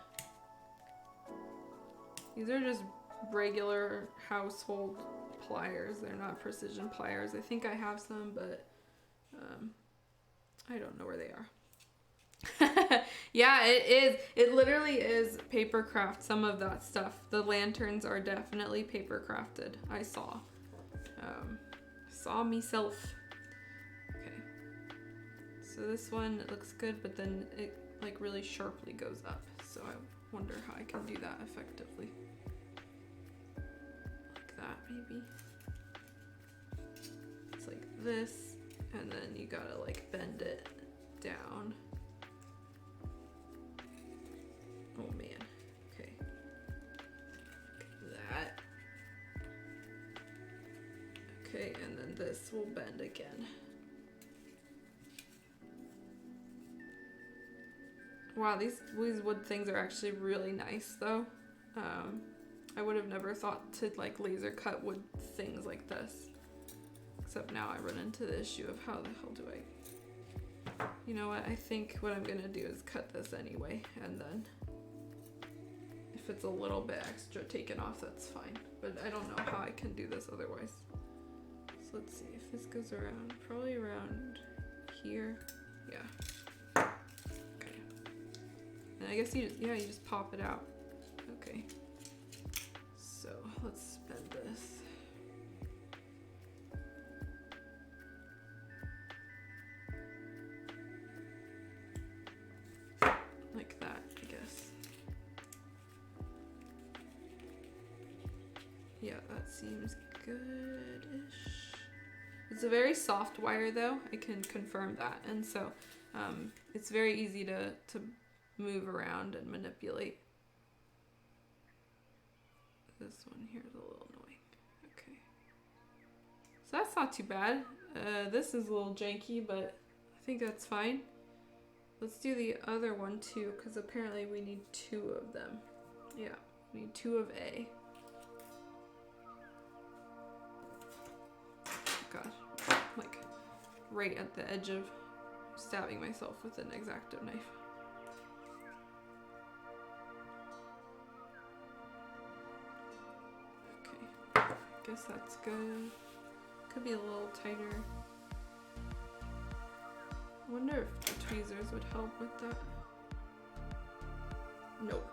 These are just regular household pliers. They're not precision pliers. I think I have some, but I don't know where they are. Yeah, it is. It literally is paper craft, some of that stuff. The lanterns are definitely paper crafted. I saw myself. Okay. So this one, it looks good, but then it like really sharply goes up. So I wonder how I can do that effectively. Like that, maybe. It's like this, and then you gotta like bend it down. Oh man, okay. That. Okay, and then this will bend again. Wow, these wood things are actually really nice though. I would have never thought to like laser cut wood things like this. Except now I run into the issue of how the hell do I... You know what, I think what I'm gonna do is cut this anyway, and then if it's a little bit extra taken off, that's fine. But I don't know how I can do this otherwise. So let's see if This goes around, probably around here. Yeah. Okay. And I guess you just pop it out. Okay. So let's bend this. Like that, I guess. Yeah, that seems good-ish. It's a very soft wire though, I can confirm that. And so it's very easy to move around and manipulate. This one here is a little annoying. Okay. So that's not too bad. This is a little janky, but I think that's fine. Let's do the other one too, because apparently we need 2 of them. Yeah, we need 2 of A. Gosh, like right at the edge of stabbing myself with an X-Acto knife. Okay, guess that's good. Could be a little tighter. I wonder if the tweezers would help with that. Nope.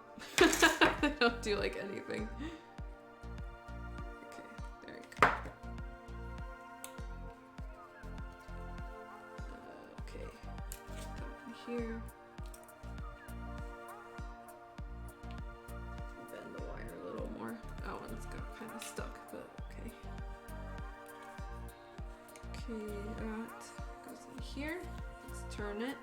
They don't do like anything. Okay, there you go. Okay, here. Bend the wire a little more. Oh, and it's got kind of stuck, but okay. Okay, that goes in here. Let's turn it.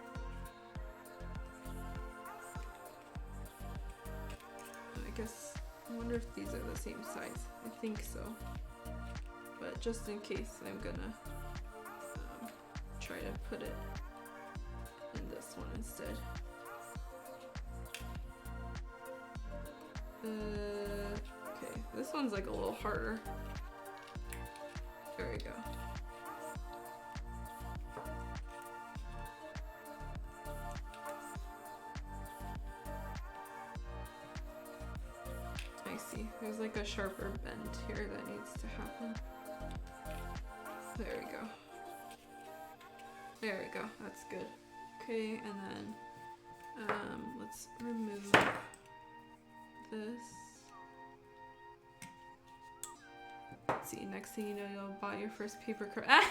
I guess, I wonder if these are the same size. I think so. But just in case, I'm gonna try to put it in this one instead. Okay, this one's like a little harder. There we go. I see. There's like a sharper bend here that needs to happen. There we go. There we go. That's good. Okay, and then let's remove this. Let's see, next thing you know, you'll buy your first paper craft.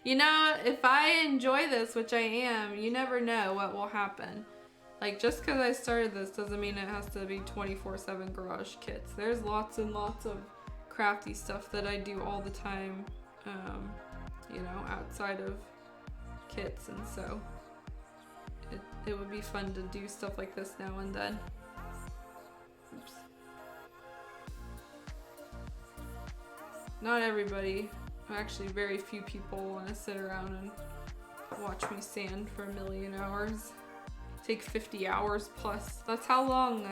You know, if I enjoy this, which I am, you never know what will happen. Like, just because I started this doesn't mean it has to be 24/7 garage kits. There's lots and lots of crafty stuff that I do all the time, you know, outside of kits, and so it would be fun to do stuff like this now and then. Oops. Not everybody, actually very few people want to sit around and watch me sand for a million hours. Take 50 hours plus. That's how long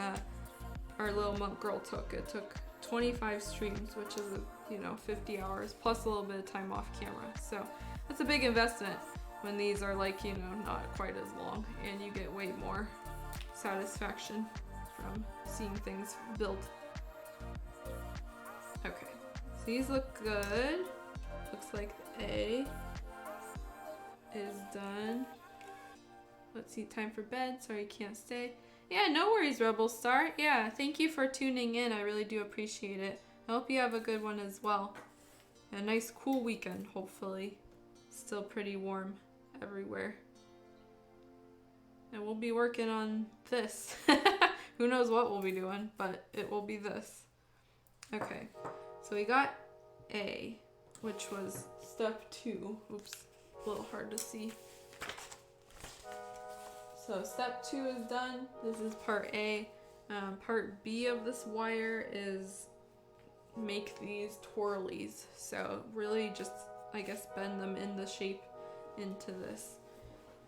our little monk girl took. It took 25 streams, which is, you know, 50 hours plus a little bit of time off camera. So that's a big investment when these are like, you know, not quite as long, and you get way more satisfaction from seeing things built. Okay, so these look good. Looks like the A is done. Let's see, time for bed. Sorry you can't stay. Yeah, no worries, Rebel Star. Yeah, thank you for tuning in. I really do appreciate it. I hope you have a good one as well. A nice cool weekend, hopefully. Still pretty warm everywhere. And we'll be working on this. Who knows what we'll be doing, but it will be this. Okay, so we got A, which was step 2. Oops, a little hard to see. So step 2 is done. This is part A. Part B of this wire is make these twirlies. So really just, I guess, bend them in the shape into this.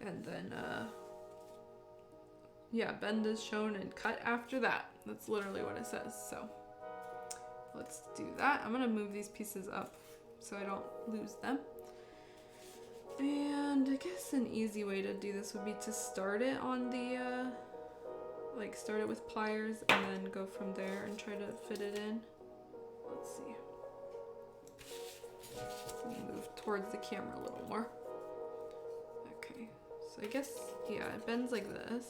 And then, yeah, bend is shown and cut after that. That's literally what it says. So let's do that. I'm gonna move these pieces up so I don't lose them. And I guess an easy way to do this would be to start it on the, like start it with pliers and then go from there and try to fit it in. Let's see. Let me move towards the camera a little more. Okay, so I guess, yeah, it bends like this.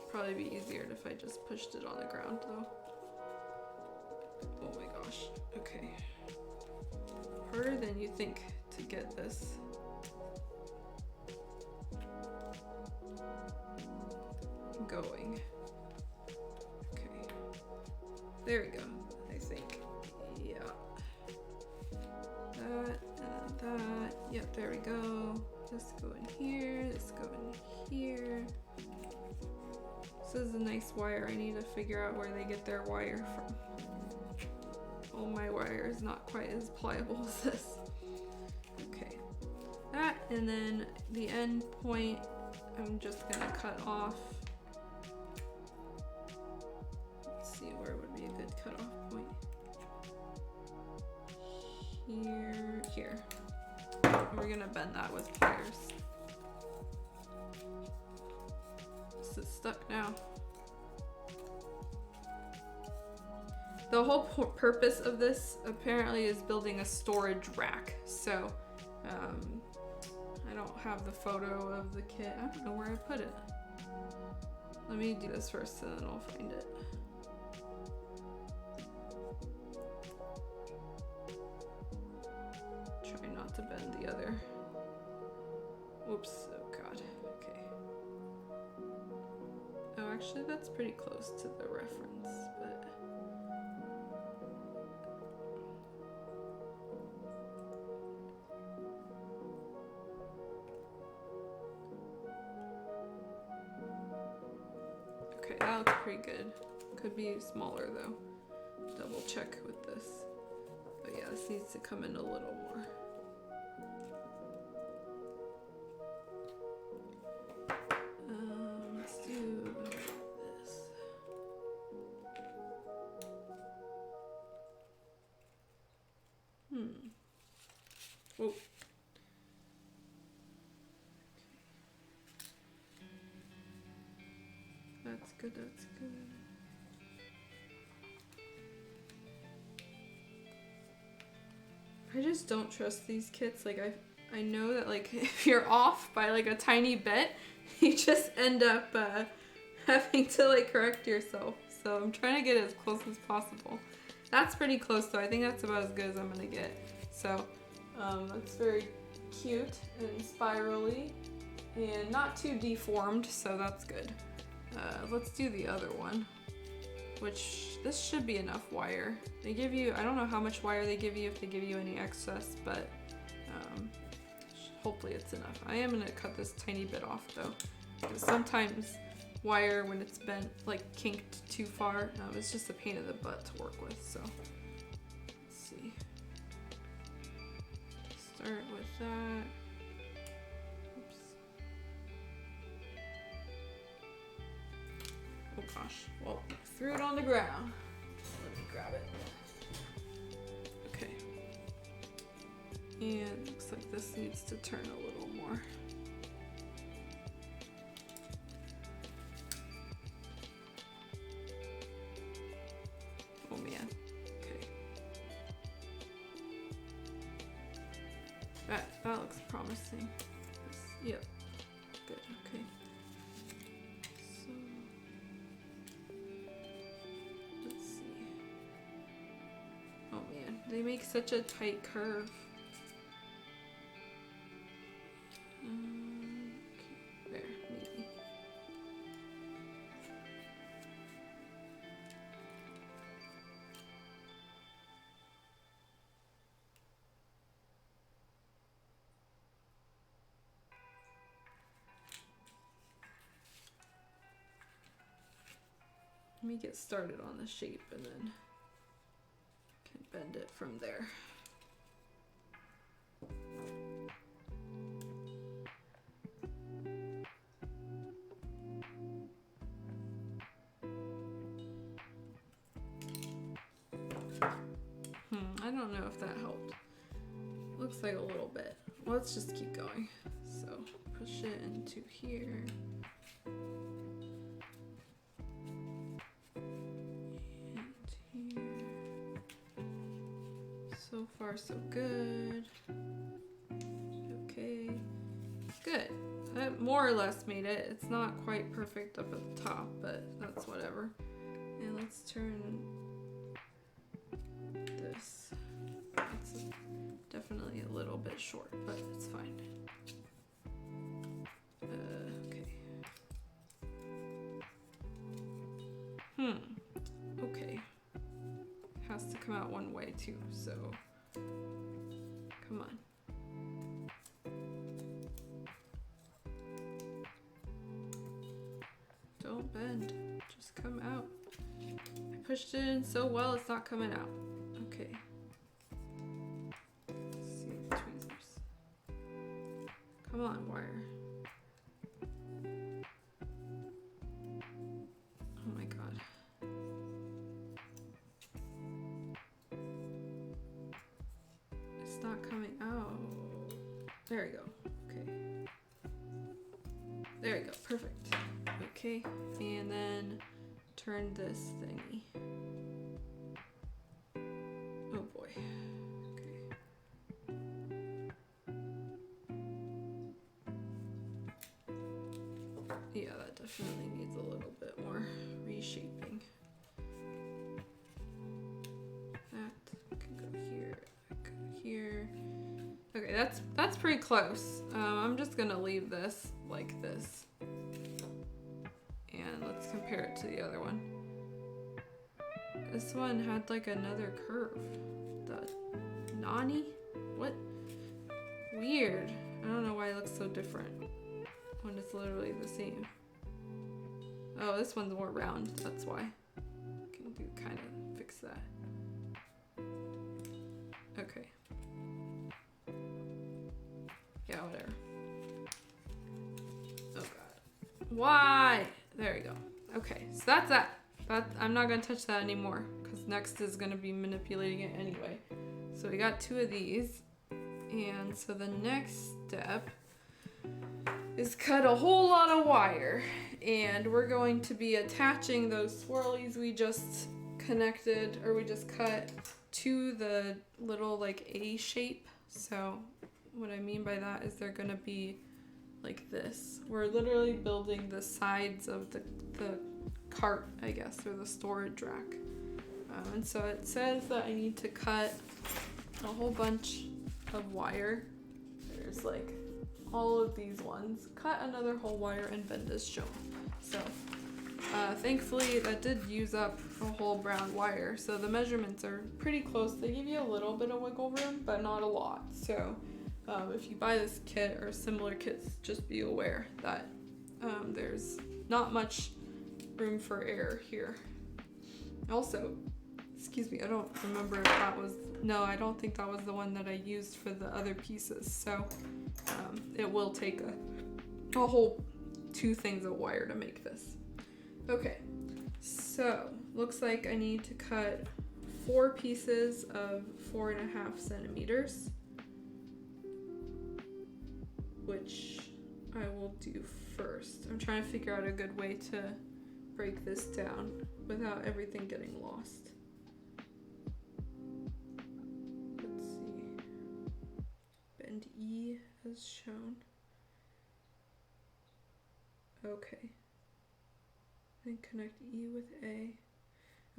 Probably be easier if I just pushed it on the ground though. Oh my gosh, okay. Harder than you think to get this. Going. Okay. There we go, I think. Yeah. That and that. Yep, there we go. This go in here, this go in here. This is a nice wire. I need to figure out where they get their wire from. Oh, my wire is not quite as pliable as this. Okay. That, and then the end point, I'm just gonna cut off. Let's see, where would be a good cutoff point? Here. We're gonna bend that with pliers. This is stuck now. The whole purpose of this apparently is building a storage rack. So, I don't have the photo of the kit. I don't know where I put it. Let me do this first and then I'll find it. Try not to bend the other. Whoops, oh god, okay. Oh, actually that's pretty close to the reference, but... Okay, that looks pretty good. Could be smaller though. Double check with this. But yeah, this needs to come in a little more. Let's do this. Oh. That's good, that's good. I just don't trust these kits. Like I know that like if you're off by like a tiny bit, you just end up having to like correct yourself. So I'm trying to get as close as possible. That's pretty close though. I think that's about as good as I'm gonna get. So that's very cute and spirally and not too deformed, so that's good. Let's do the other one, which this should be enough wire. They give you, I don't know how much wire they give you, if they give you any excess, but hopefully it's enough. I am gonna cut this tiny bit off though, because sometimes wire, when it's bent, like kinked too far, it's just a pain in the butt to work with, so let's see. Start with that. Oh gosh, well, threw it on the ground. Let me grab it. Okay. And looks like this needs to turn a little more. Oh man, okay. That looks promising. Yep, good, okay. They make such a tight curve. Okay, there, maybe. Let me get started on the shape and then bend it from there. I don't know if that helped. Looks like a little bit. Let's just keep going. So push it into here. So far far so good. Okay, good. That more or less made it. It's not quite perfect up at the top, but that's whatever. And let's turn this. It's definitely a little bit short, but it's fine. Okay. Okay. Has to come out one way too, so come on. Don't bend, just come out. I pushed it in so well, it's not coming out. Okay. Let's see the tweezers. Come on, wire. Oh my god. It's not coming out. There we go. Okay. There we go, perfect. Okay, and then turn this thingy. Oh boy. Okay. Yeah, that definitely needs a little bit more reshaping. That can go here, that can go here. Okay, that's pretty close. I'm just gonna leave this like this. And let's compare it to the other one. This one had like another curve. The Nani? What? Weird. I don't know why it looks so different when it's literally the same. Oh, this one's more round, that's why. Can do kind of fix that. Okay. Yeah, whatever. Oh god. Why? There we go. Okay, so that's that. I'm not gonna touch that anymore because next is gonna be manipulating it anyway. So we got 2 of these, and so the next step is cut a whole lot of wire, and we're going to be attaching those swirlies we just connected, or we just cut, to the little like A shape. So what I mean by that is they're gonna be like this. We're literally building the sides of the cart, I guess, or the storage rack. And so it says that I need to cut a whole bunch of wire. There's like all of these ones. Cut another whole wire and bend as shown. So thankfully that did use up a whole brown wire. So the measurements are pretty close. They give you a little bit of wiggle room, but not a lot. So if you buy this kit or similar kits, just be aware that there's not much room for error here. Also, excuse me, I don't remember if that was, no, I don't think that was the one that I used for the other pieces. So it will take a whole 2 things of wire to make this. Okay, so looks like I need to cut 4 pieces of 4.5 centimeters. Which I will do first. I'm trying to figure out a good way to break this down without everything getting lost. Let's see. Bend E as shown. Okay. And connect E with A.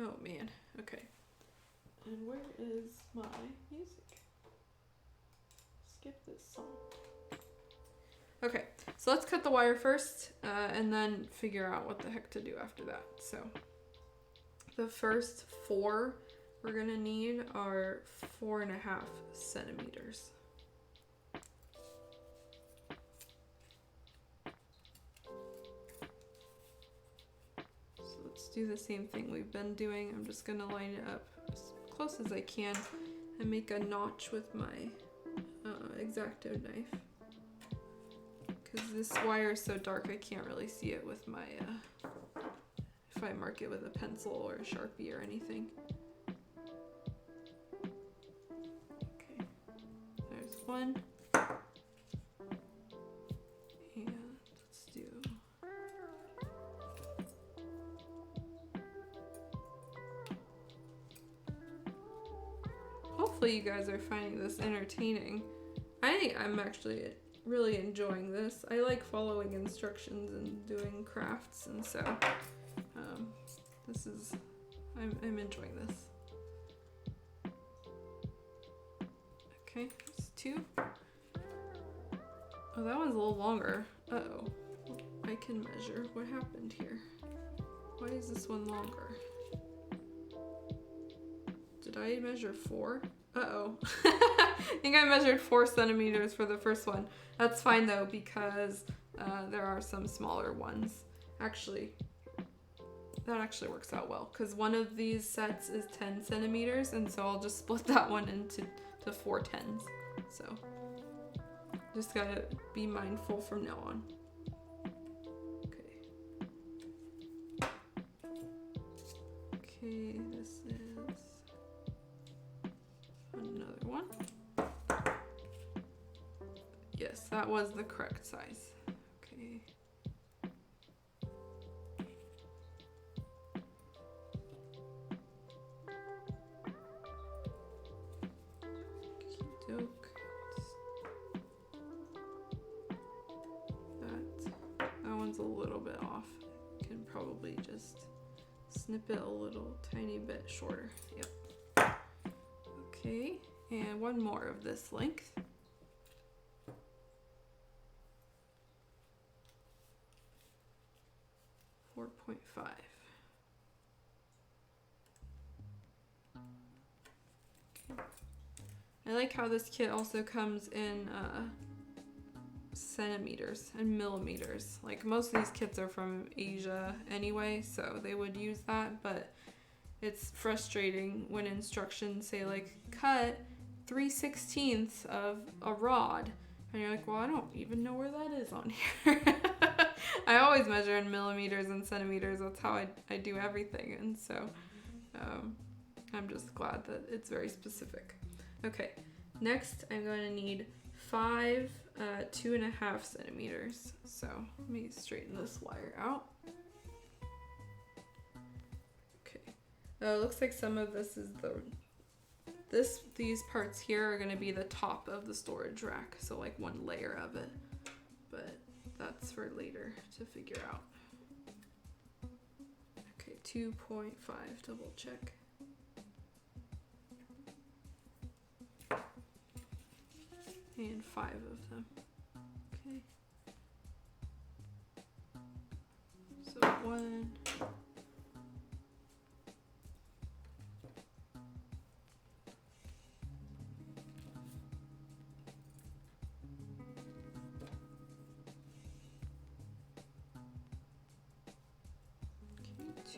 Oh man, okay. And where is my music? Skip this song. Okay, so let's cut the wire first and then figure out what the heck to do after that. So the first 4 we're gonna need are 4.5 centimeters. So let's do the same thing we've been doing. I'm just gonna line it up as close as I can and make a notch with my X-Acto knife. Because this wire is so dark I can't really see it with my, if I mark it with a pencil or a Sharpie or anything. Okay, there's one. And let's do... hopefully you guys are finding this entertaining. I think I'm actually really enjoying this. I like following instructions and doing crafts, and so I'm enjoying this. Okay, there's 2. Oh, that one's a little longer. Uh-oh. I can measure. What happened here? Why is this one longer? Did I measure 4? Uh-oh. I think I measured 4 centimeters for the first one. That's fine though, because there are some smaller ones. Actually, that actually works out well, because one of these sets is 10 centimeters, and so I'll just split that one into 4 10s. So just gotta be mindful from now on. Okay, this is another one. Yes, that was the correct size. Okay. Okey-doke. That one's a little bit off. Can probably just snip it a little tiny bit shorter. Yep. Okay, and one more of this length. 4.5. Okay. I like how this kit also comes in centimeters and millimeters. Like most of these kits are from Asia anyway, so they would use that, but it's frustrating when instructions say like cut 3/16 of a rod, and you're like, well, I don't even know where that is on here. I always measure in millimeters and centimeters. That's how I do everything, and so I'm just glad that it's very specific. Okay, next I'm going to need 5 2.5 centimeters. So let me straighten this wire out. Okay, it looks like some of this is these parts here are going to be the top of the storage rack, so like one layer of it, but that's for later to figure out. Okay, 2.5, double check. And 5 of them. Okay. So 1.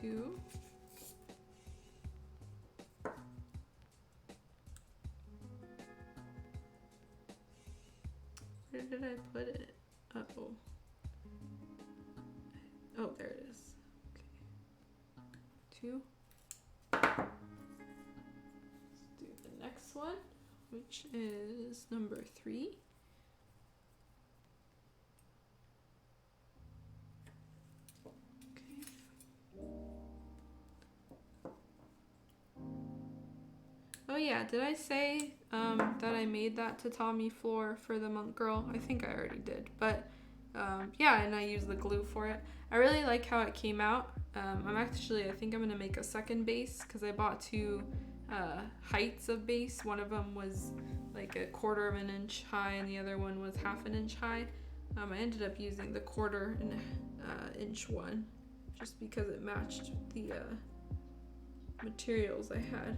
2. Where did I put it? Uh-oh. Oh, there it is. Okay. 2. Let's do the next one, which is number 3. Oh yeah, did I say that I made that tatami floor for the monk girl? I think I already did, but yeah, and I used the glue for it. I really like how it came out. I think I'm gonna make a second base, because I bought 2 heights of base. One of them was like 1/4 of an inch high, and the other one was 1/2 inch high. I ended up using the 1/4 inch one, just because it matched the materials I had.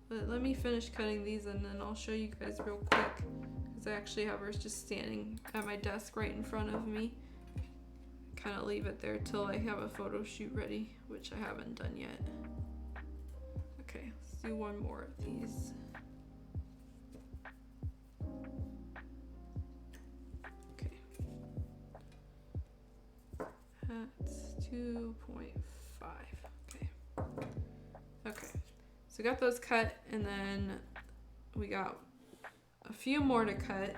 But let me finish cutting these, and then I'll show you guys real quick, because I actually have her just standing at my desk right in front of me. Kind of leave it there till I have a photo shoot ready, which I haven't done yet. Okay, let's do one more of these. Okay. That's 2.5. Okay. Okay. So we got those cut, and then we got a few more to cut,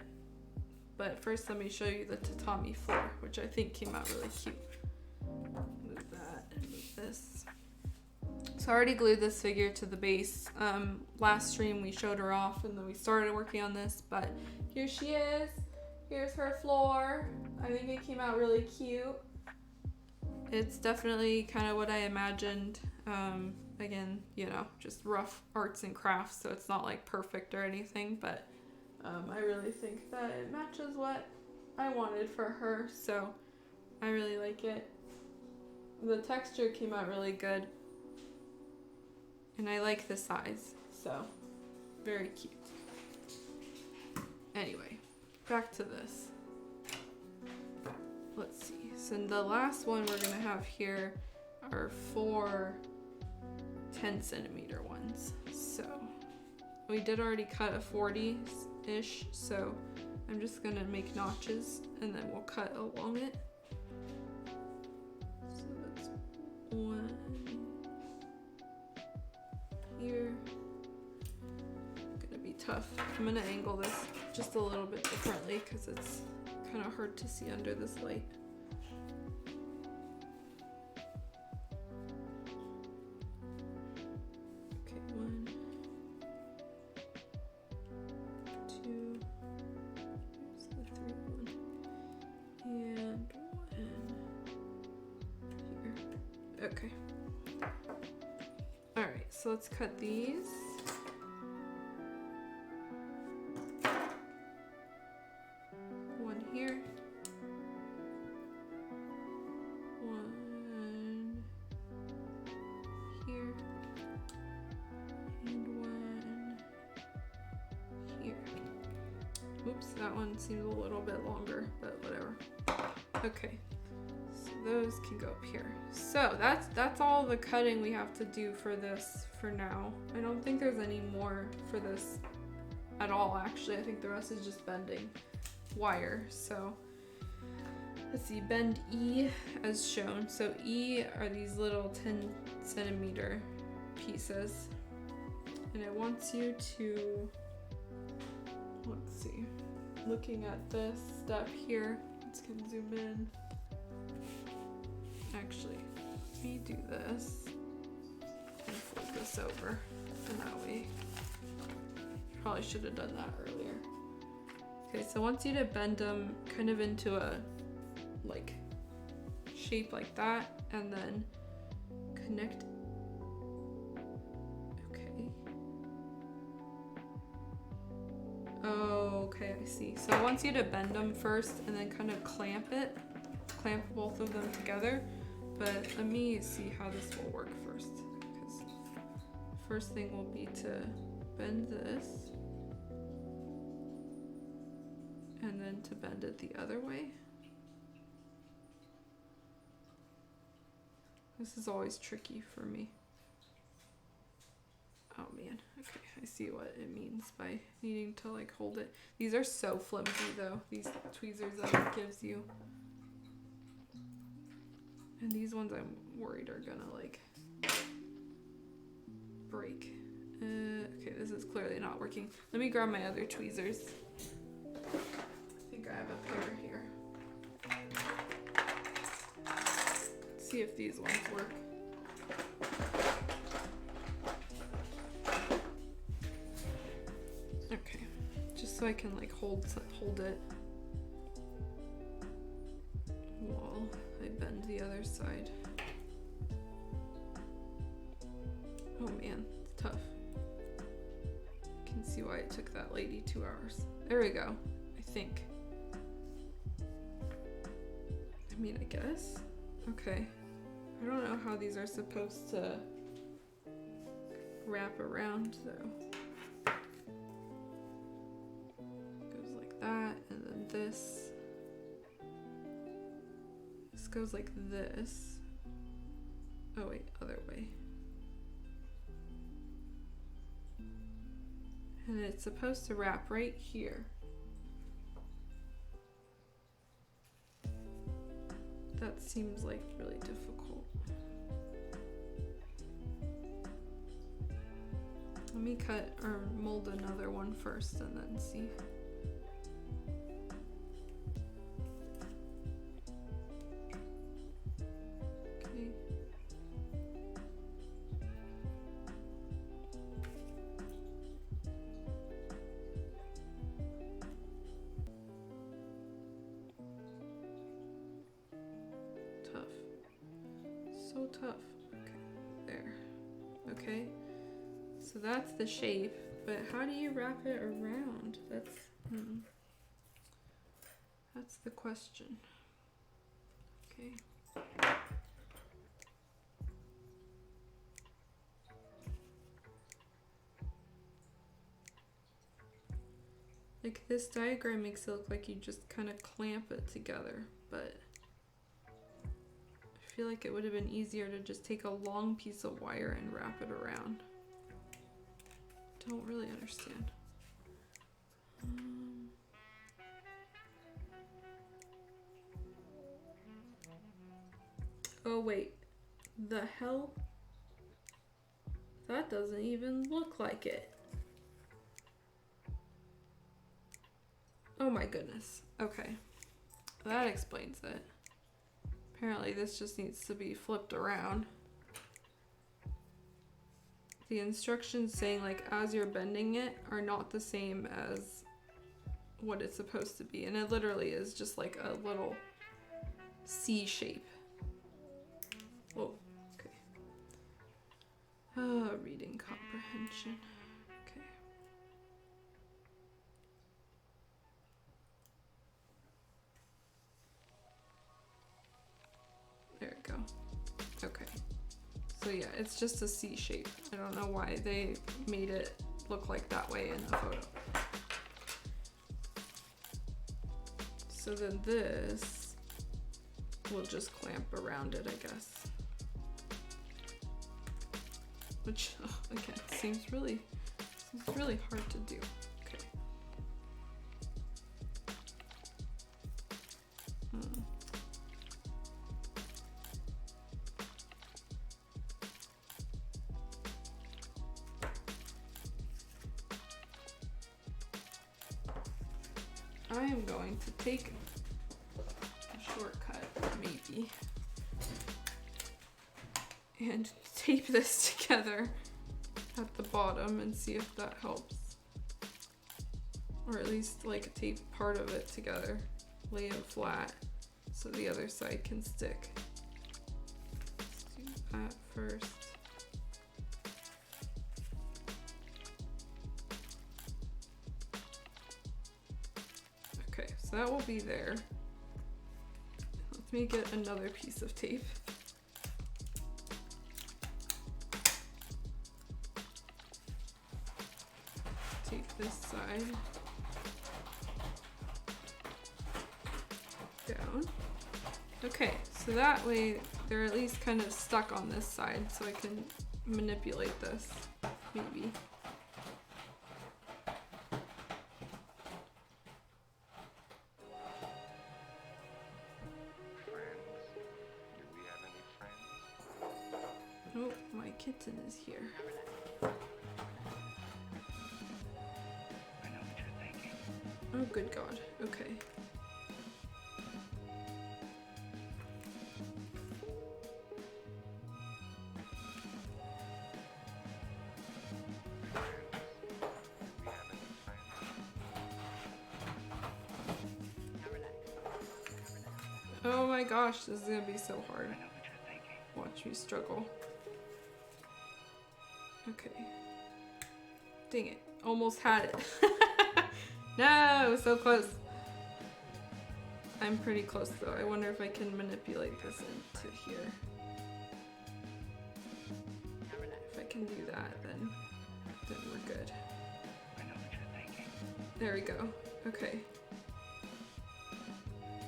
but first let me show you the tatami floor, which I think came out really cute. Move that and move this. So I already glued this figure to the base. Last stream we showed her off and then we started working on this, but here she is. Here's her floor. I think it came out really cute. It's definitely kind of what I imagined. Again, you know, just rough arts and crafts, so it's not like perfect or anything, but I really think that it matches what I wanted for her, so I really like it. The texture came out really good, and I like the size, so very cute. Anyway, back to this. Let's see. So the last one we're gonna have here are 4 10-centimeter ones. So we did already cut a 40-ish, so I'm just gonna make notches and then we'll cut along it. So that's 1 here. Gonna be tough. I'm gonna angle this just a little bit differently because it's kind of hard to see under this light. Okay, 1, 2, here's the 3rd one, and 1 here. Okay. All right, so let's cut these. Here, 1 here, and 1 here. Oops, that one seems a little bit longer, but whatever. Okay, so those can go up here. So that's all the cutting we have to do for this for now. I don't think there's any more for this at all, actually. I think the rest is just bending wire. So let's see, bend E as shown. So E are these little 10-centimeter pieces, and it wants you to, let's see, looking at this step here, let's can zoom in. Actually, let me do this and flip this over, and that way, probably should have done that earlier. Okay, so I want you to bend them kind of into a like shape like that, and then connect. Okay. Oh, okay, I see. So I want you to bend them first and then kind of clamp both of them together. But let me see how this will work first, because the first thing will be to bend this. And then to bend it the other way. This is always tricky for me. Oh man, okay, I see what it means by needing to like hold it. These are so flimsy though, these tweezers that it gives you. And these ones I'm worried are gonna like break. Okay, this is clearly not working. Let me grab my other tweezers. I think I have a pair here. Let's see if these ones work. Okay, just so I can like hold it while I bend the other side. Oh man, it's tough. You can see why it took that lady 2 hours. There we go, I think. I mean, I guess. Okay. I don't know how these are supposed to wrap around though. Goes like that, and then this. This goes like this. Oh wait, other way. And it's supposed to wrap right here. That seems like really difficult. Let me cut or mold another one first and then see. Okay. So tough. Okay, there. Okay, so that's the shape, but how do you wrap it around? That's the question. Okay. Like this diagram makes it look like you just kind of clamp it together, but I feel like it would have been easier to just take a long piece of wire and wrap it around. Don't really understand. Oh wait, the hell? That doesn't even look like it. Oh my goodness. Okay, that explains it. Apparently this just needs to be flipped around. The instructions saying like as you're bending it are not the same as what it's supposed to be, and it literally is just like a little C shape. Oh, okay. Reading comprehension. Okay. There we go. Okay. So yeah, it's just a C shape. I don't know why they made it look like that way in the photo. So then this will just clamp around it, I guess. Which, again, seems really hard to do. Okay. I am going to take a shortcut, maybe, and tape this together at the bottom and see if that helps. Or at least like tape part of it together, lay it flat so the other side can stick. Let's do that first. Okay, so that will be there. Let me get another piece of tape. Tape this side down. Okay, so that way they're at least kind of stuck on this side, so I can manipulate this, maybe. Oh, my kitten is here. Oh, good God. Okay. Oh my gosh, this is gonna be so hard. Watch me struggle. Okay. Dang it. Almost had it. No, so close. I'm pretty close though. I wonder if I can manipulate this into here. If I can do that, then we're good. There we go. Okay.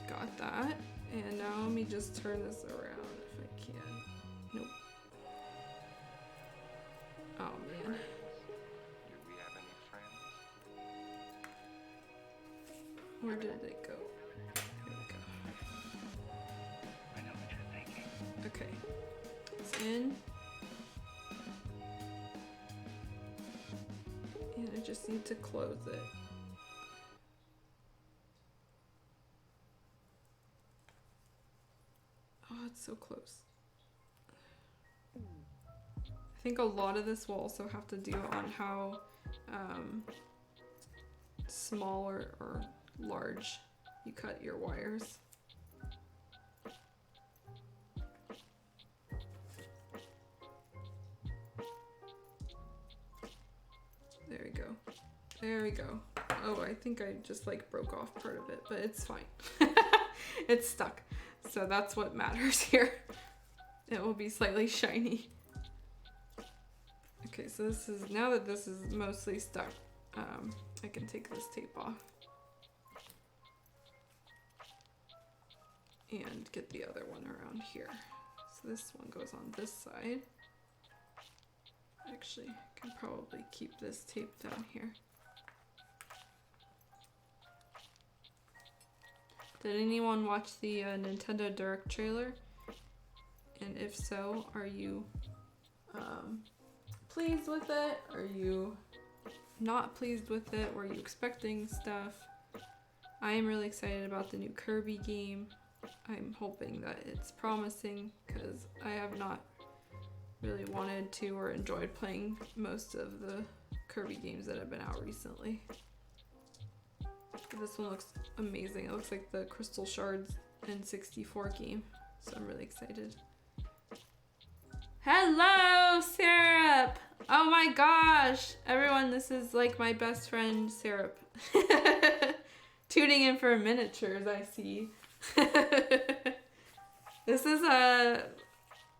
Got that. And now let me just turn this around if I can. Nope. Oh man. Where did it go? There we go. Okay. It's in. And I just need to close it. Oh, it's so close. I think a lot of this will also have to do on how small or large you cut your wires. There we go. Oh, I think I just like broke off part of it, but it's fine. It's stuck. So that's what matters here. It will be slightly shiny. Okay, so this is, now that this is mostly stuck, I can take this tape off. And get the other one around here. So this one goes on this side. Actually, I can probably keep this tape down here. Did anyone watch the Nintendo Direct trailer? And if so, are you pleased with it? Are you not pleased with it? Were you expecting stuff? I am really excited about the new Kirby game. I'm hoping that it's promising because I have not really wanted to or enjoyed playing most of the Kirby games that have been out recently. This one looks amazing. It looks like the Crystal Shards N64 game, so I'm really excited. Hello, Syrup! Oh my gosh! Everyone, this is like my best friend, Syrup. Tuning in for miniatures, I see. This is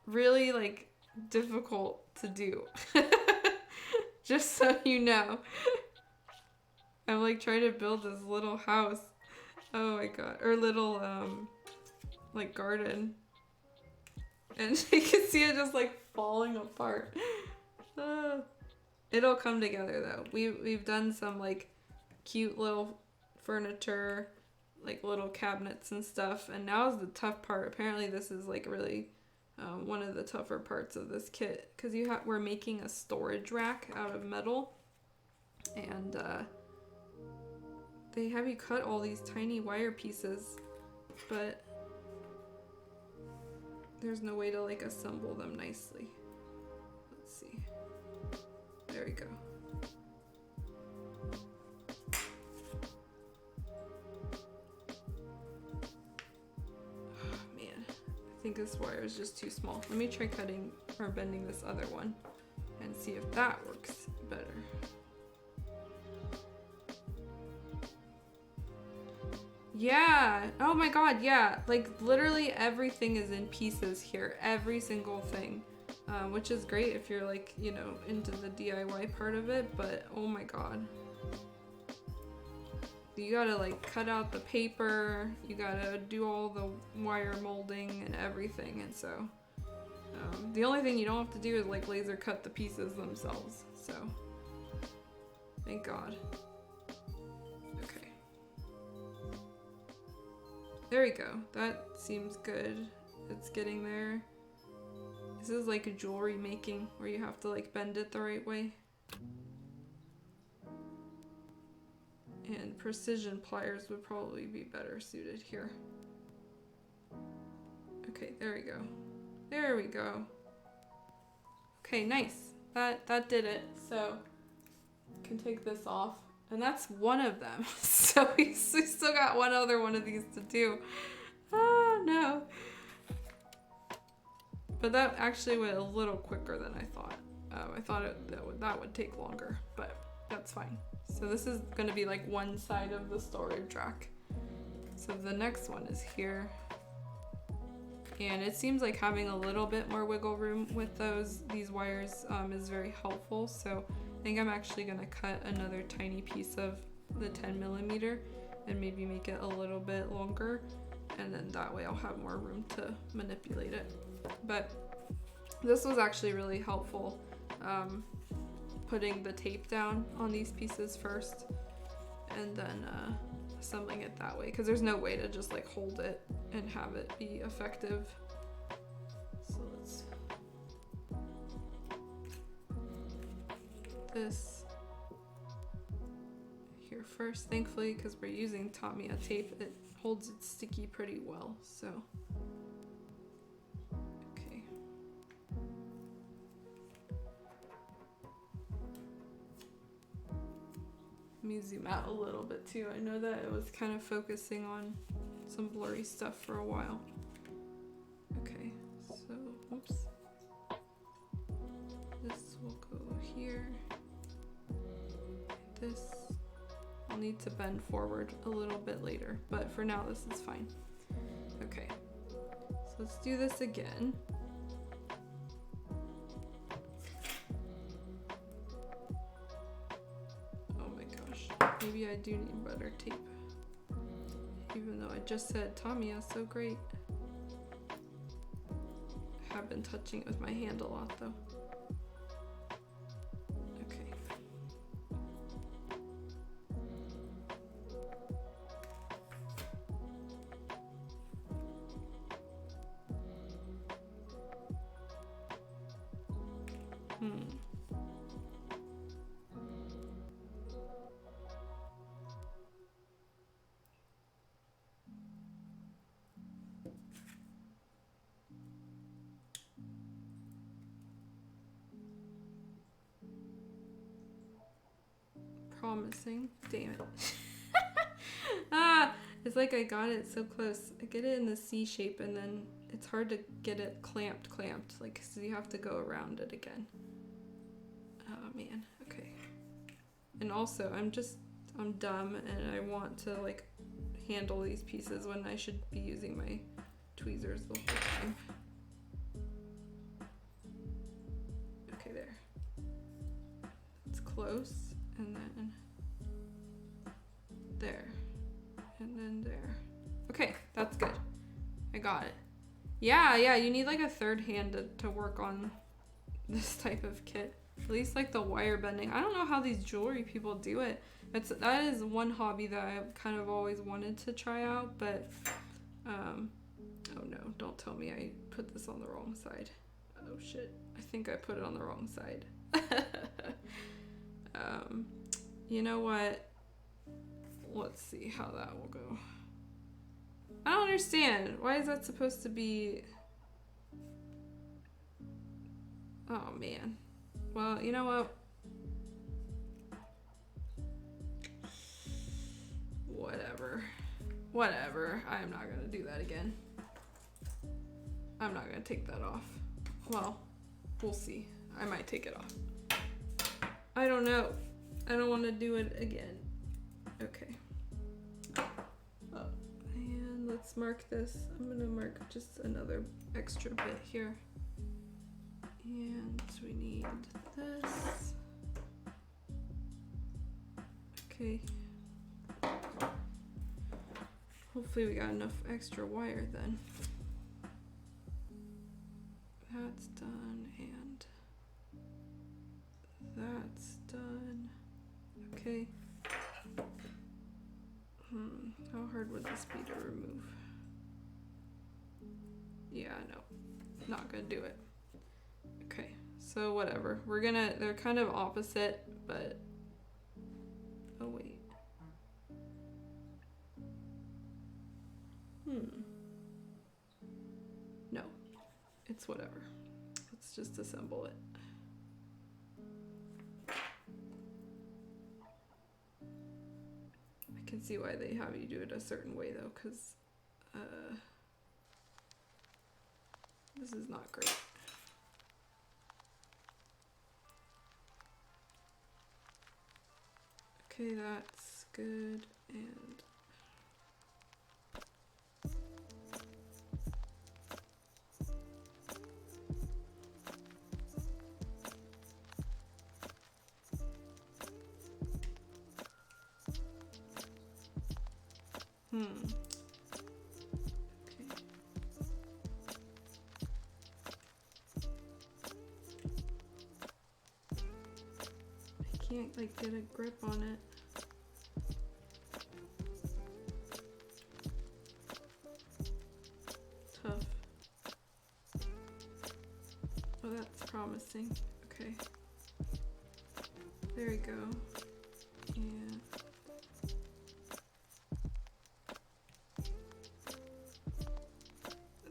really like difficult to do. Just so you know. I'm like trying to build this little house. Oh my god. Or little like garden. And you can see it just like falling apart. It'll come together though. We've done some like cute little furniture, like little cabinets and stuff, and now is the tough part. Apparently this is like really one of the tougher parts of this kit, because we're making a storage rack out of metal, and they have you cut all these tiny wire pieces, but there's no way to like assemble them nicely. Let's see. There we go. I think this wire is just too small. Let me try cutting or bending this other one and see if that works better. Yeah, oh my god, yeah. Like literally everything is in pieces here. Every single thing. Which is great if you're like, you know, into the DIY part of it, but oh my god. You gotta like cut out the paper, you gotta do all the wire molding and everything, and so the only thing you don't have to do is like laser cut the pieces themselves, so thank god. Okay. There we go, that seems good. It's getting there. This is like a jewelry making where you have to like bend it the right way. And precision pliers would probably be better suited here. Okay, there we go. There we go. Okay, nice. That did it. So I can take this off. And that's one of them. So we still got one other one of these to do. Oh no. But that actually went a little quicker than I thought. I thought that would take longer, but that's fine. So this is going to be like one side of the storage rack. So the next one is here. And it seems like having a little bit more wiggle room with these wires is very helpful. So I think I'm actually going to cut another tiny piece of the 10mm and maybe make it a little bit longer. And then that way I'll have more room to manipulate it. But this was actually really helpful. Putting the tape down on these pieces first and then assembling it that way, because there's no way to just like hold it and have it be effective. So let's put this here first, thankfully, because we're using Tamiya tape. It holds it sticky pretty well, so let me zoom out a little bit too. I know that it was kind of focusing on some blurry stuff for a while. Okay, so, oops. This will go here. This I'll need to bend forward a little bit later, but for now this is fine. Okay, so let's do this again. Oh my gosh, maybe I do need butter tape. Even though I just said Tamiya, so great. I have been touching it with my hand a lot though. Okay. Promising. Damn it. It's like I got it so close. I get it in the C shape and then it's hard to get it clamped, like, so you have to go around it again. Oh man, okay. And also, I'm dumb and I want to like handle these pieces when I should be using my tweezers the whole time. Okay, there. It's close. And then there, and then there. Okay, that's good. I got it. Yeah, you need like a third hand to work on this type of kit. At least like the wire bending. I don't know how these jewelry people do it. That is one hobby that I've kind of always wanted to try out, but oh no, don't tell me I put this on the wrong side. Oh shit, I think I put it on the wrong side. You know what? Let's see how that will go. I don't understand. Why is that supposed to be... Oh, man. Well, you know what? Whatever. I am not gonna do that again. I'm not gonna take that off. Well, we'll see. I might take it off. I don't know. I don't want to do it again. Okay. Oh, and let's mark this. I'm gonna mark just another extra bit here. And we need this. Okay. Hopefully we got enough extra wire then. That's done and that's done. Okay. How hard would this be to remove? Yeah, no. Not gonna do it. Okay, so whatever. They're kind of opposite, but... Oh, wait. No. It's whatever. Let's just assemble it. I can see why they have you do it a certain way though, because this is not great. Okay, that's good, and I can't like get a grip on it. Tough. Oh, that's promising. Okay. There we go. And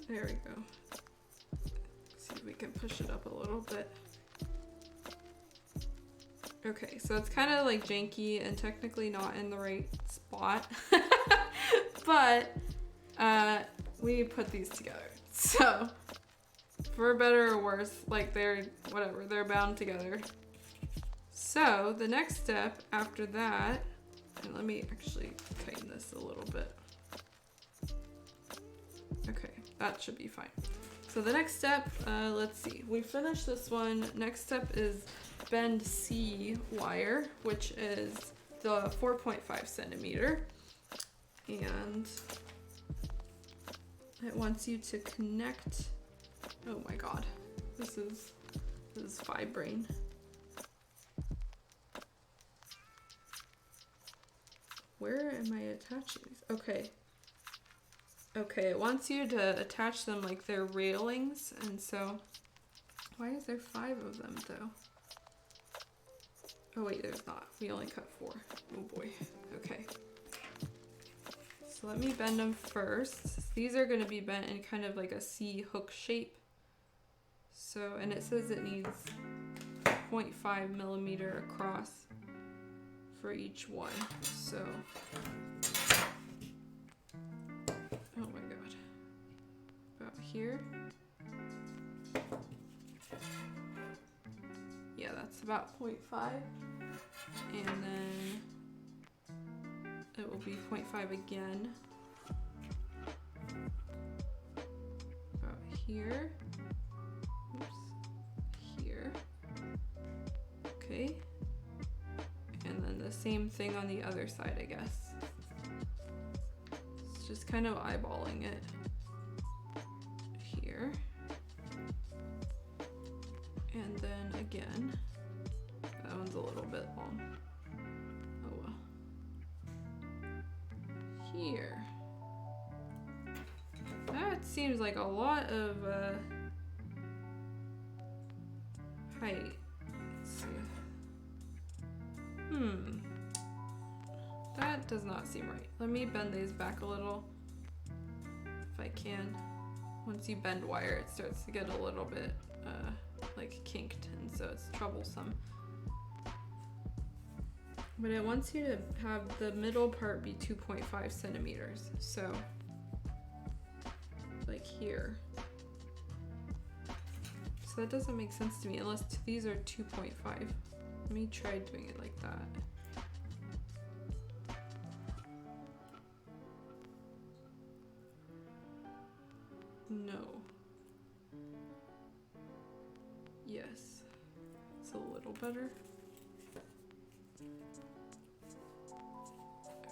there we go. See if we can push it up a little bit. Okay, so it's kind of like janky and technically not in the right spot, but we put these together. So for better or worse, like they're whatever, they're bound together. So the next step after that And let me actually tighten this a little bit. Okay, that should be fine. So the next step, let's see, we finished this one. Next step is bend C wire, which is the 4.5 centimeter. And it wants you to connect, oh my God, this is fibrin. Where am I attaching these? Okay. Okay, it wants you to attach them like they're railings, and so, why is there 5 of them though? Oh wait, there's not. We only cut 4. Oh boy. Okay. So let me bend them first. These are gonna be bent in kind of like a C hook shape. So, and it says it needs 0.5 millimeter across for each one. So, oh my God. About here. Yeah, that's about 0.5. And then it will be 0.5 again. About here. Oops. Here. Okay. And then the same thing on the other side, I guess. It's just kind of eyeballing it. Here. And then again. That one's a little bit long. Oh well. Here. That seems like a lot of height. Let's see. That does not seem right. Let me bend these back a little if I can. Once you bend wire, it starts to get a little bit like kinked, and so it's troublesome. But it wants you to have the middle part be 2.5 centimeters. So like here. So that doesn't make sense to me unless these are 2.5. Let me try doing it like that. No. Yes. It's a little better.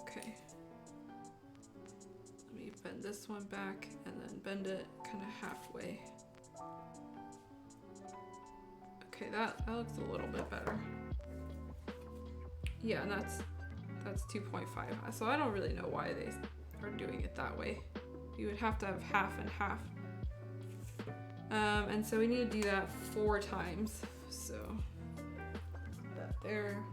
Okay. Let me bend this one back and then bend it kind of halfway. Okay, that looks a little bit better. Yeah, and that's 2.5. So I don't really know why they are doing it that way. You would have to have half and half. And so we need to do that 4 times. So that there.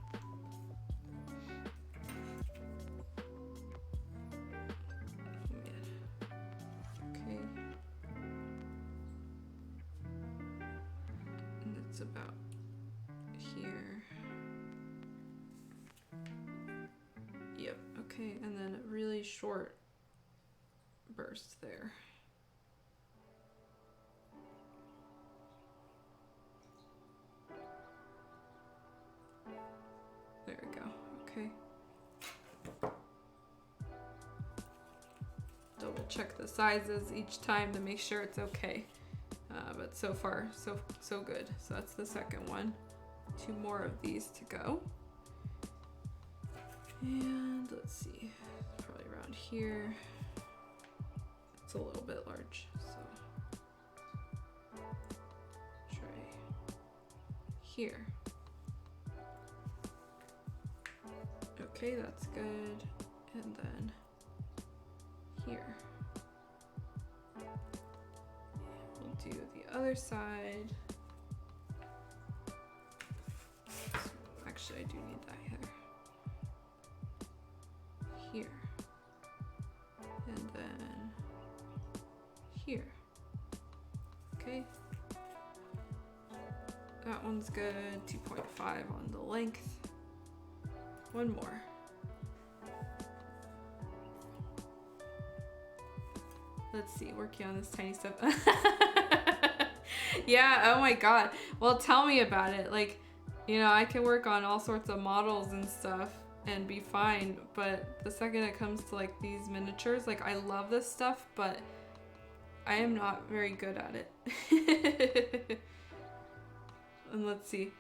Okay. And it's about here. Yep, okay, and then a really short burst there. There we go, okay. Double check the sizes each time to make sure it's okay. But so far, so good. So that's the second one. 2 more of these to go. And let's see, probably around here. It's a little bit large, so try here. Okay, that's good. And then here. We'll do the other side. Actually, I do need that here. Here. And then here. Okay. That one's good. 2.5 on the length. One more. Let's see, working on this tiny stuff. Yeah, oh my god. Well, tell me about it. Like, you know, I can work on all sorts of models and stuff. and be fine. But the second it comes to like these miniatures, like I love this stuff, but I am not very good at it. And let's see.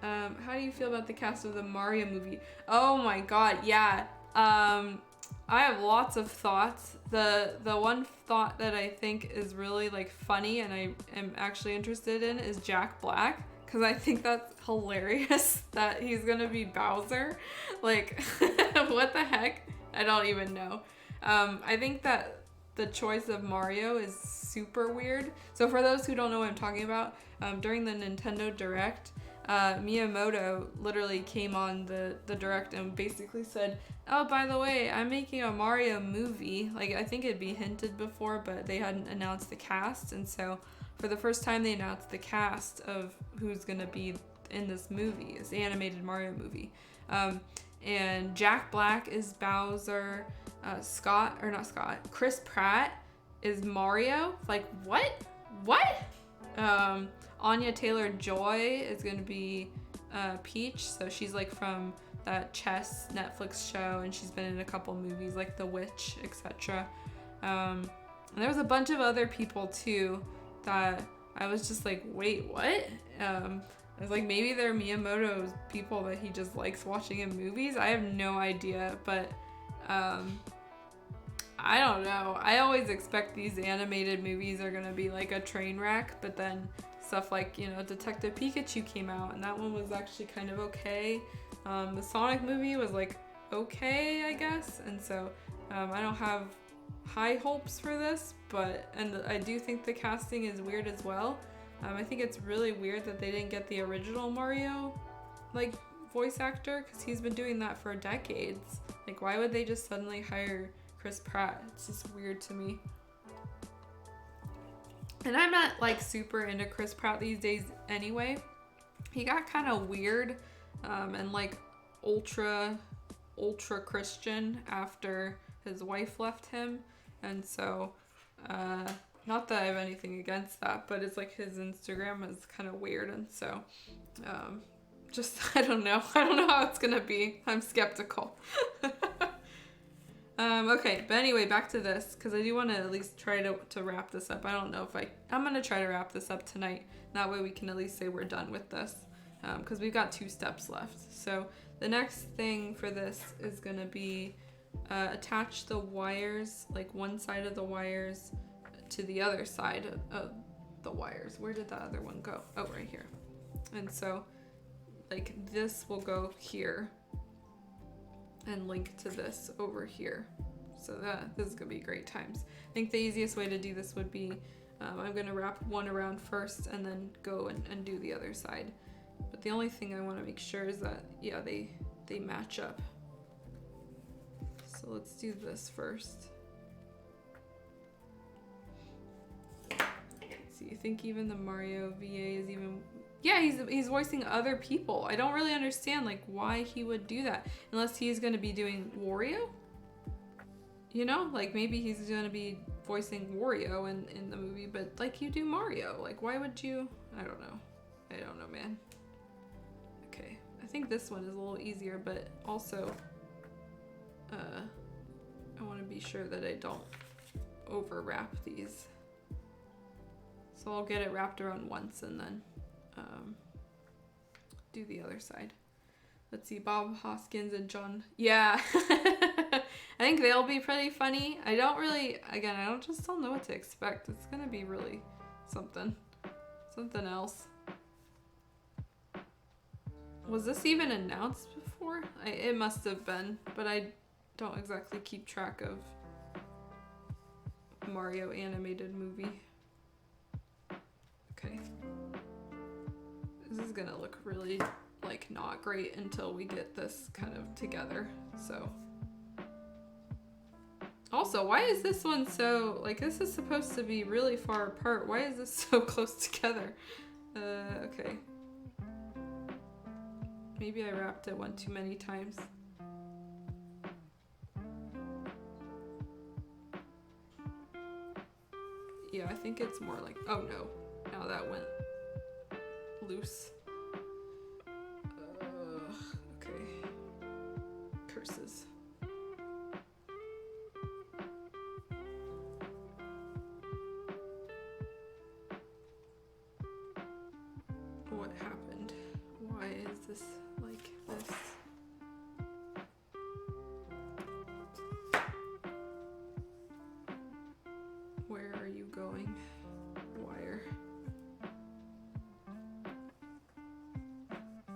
How do you feel about the cast of the Mario movie? Oh my god, yeah. I have lots of thoughts. The one thought that I think is really like funny and I am actually interested in is Jack Black, because I think that's hilarious that he's gonna be Bowser. Like, what the heck? I don't even know. I think that the choice of Mario is super weird. So for those who don't know what I'm talking about, during the Nintendo Direct, Miyamoto literally came on the Direct and basically said, oh, by the way, I'm making a Mario movie. Like, I think it'd be hinted before, but they hadn't announced the cast. And so for the first time, they announced the cast of who's going to be in this movie, this animated Mario movie. And Jack Black is Bowser. Chris Pratt is Mario. Like, what? Anya Taylor-Joy is going to be Peach. So she's like from that chess Netflix show, and she's been in a couple movies like The Witch, etc. And there was a bunch of other people too that I was just like, wait, what? I was like, maybe they're Miyamoto's people that he just likes watching in movies. I have no idea, but I don't know. I always expect these animated movies are gonna be like a train wreck, but then stuff like, you know, Detective Pikachu came out and that one was actually kind of okay. The Sonic movie was like okay, I guess, and so I don't have high hopes for this, but I do think the casting is weird as well. I think it's really weird that they didn't get the original Mario like voice actor, because he's been doing that for decades. Like, why would they just suddenly hire Chris Pratt? It's just weird to me. And I'm not like super into Chris Pratt these days anyway. He got kind of weird and like ultra Christian after his wife left him, and so not that I have anything against that, but it's like his Instagram is kind of weird, and so just I don't know how it's gonna be. I'm skeptical. Okay, but anyway, back to this, because I do want to at least try to wrap this up. I don't know if I'm going to try to wrap this up tonight. That way we can at least say we're done with this, because we've got 2 steps left. So the next thing for this is going to be attach the wires, like one side of the wires to the other side of the wires. Where did that other one go? Oh, right here. And so like this will go here and link to this over here. So this is gonna be great times. I think the easiest way to do this would be, I'm gonna wrap one around first and then go and do the other side. But the only thing I wanna make sure is that, yeah, they match up. So let's do this first. So you think even the Mario VA is even, yeah, he's voicing other people. I don't really understand like why he would do that, unless he's gonna be doing Wario. You know, like maybe he's gonna be voicing Wario in the movie, but like you do Mario. Like why would you? I don't know, man. Okay, I think this one is a little easier, but also I want to be sure that I don't overwrap these. So I'll get it wrapped around once and then do the other side. Let's see, Bob Hoskins and John. Yeah, I think they'll be pretty funny. I don't know what to expect. It's gonna be really something else. Was this even announced before? It must have been, but I don't exactly keep track of Mario animated movie. Okay. This is gonna look really like not great until we get this kind of together. So also, why is this one so like, this is supposed to be really far apart? Why is this so close together? Okay. Maybe I wrapped it one too many times. Yeah, I think it's more like, oh no, now that went loose. Okay. What happened? Why is this like this? Where are you going, wire?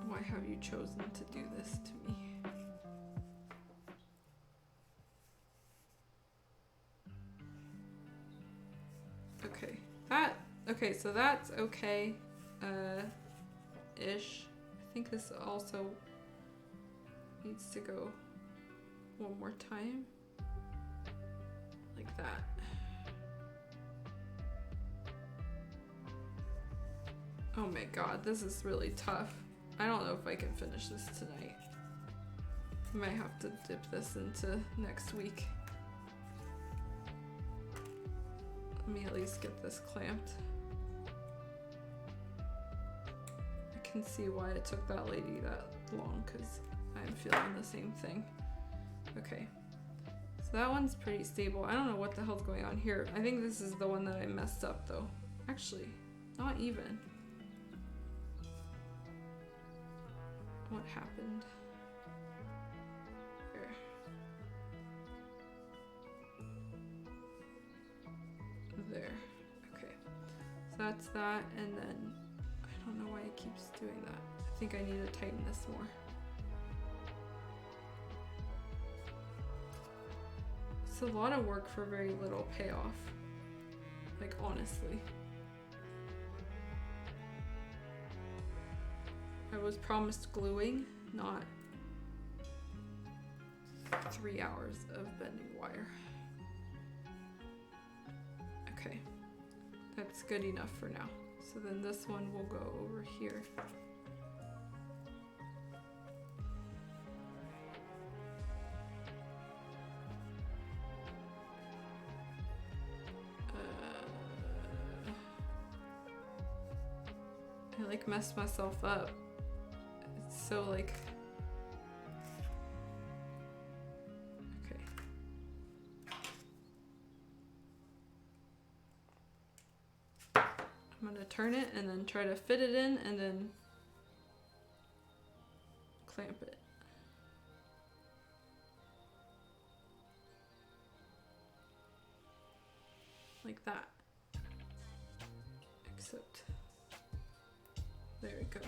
Why have you chosen to do this to me? Okay, so that's okay, ish. I think this also needs to go one more time, like that. Oh my god, this is really tough. I don't know if I can finish this tonight. I might have to dip this into next week. Let me at least get this clamped. I can see why it took that lady that long, because I'm feeling the same thing. Okay, so that one's pretty stable. I don't know what the hell's going on here. I think this is the one that I messed up though. Actually, not even. What happened? There. There. Okay. So that's that, and then I don't know why it keeps doing that. I think I need to tighten this more. It's a lot of work for very little payoff. Like, honestly. I was promised gluing, not 3 hours of bending wire. Okay, that's good enough for now. So then this one will go over here. I like messed myself up. It's so like, okay. I'm gonna turn it and then try to fit it in and then clamp it. Like that. Except, there we go.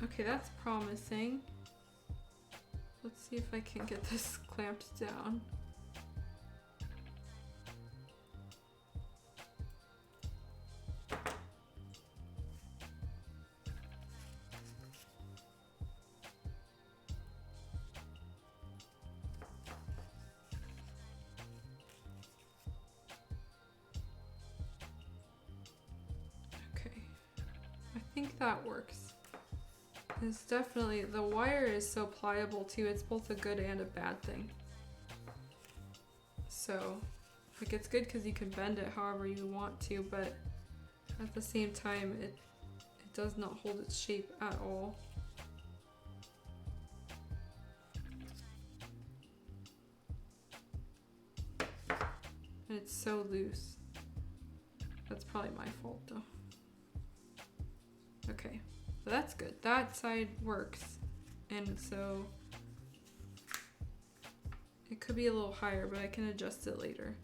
Okay, that's promising. Let's see if I can get this clamped down. Okay, I think that works. It's definitely, the wire is so pliable too. It's both a good and a bad thing. So, like, it's good because you can bend it however you want to, but at the same time, it does not hold its shape at all. And it's so loose. That's probably my fault though. Okay. So that's good. That side works. And so it could be a little higher, but I can adjust it later.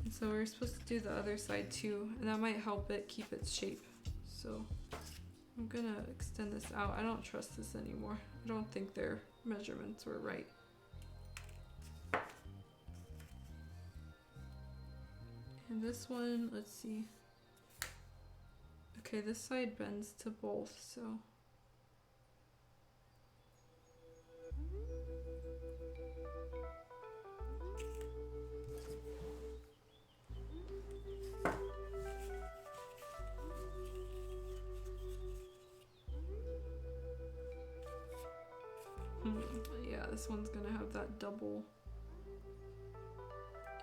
And so we're supposed to do the other side too, and that might help it keep its shape. So I'm gonna extend this out. I don't trust this anymore. I don't think their measurements were right. And this one, let's see. Okay, this side bends to both, so. Yeah, this one's gonna have that double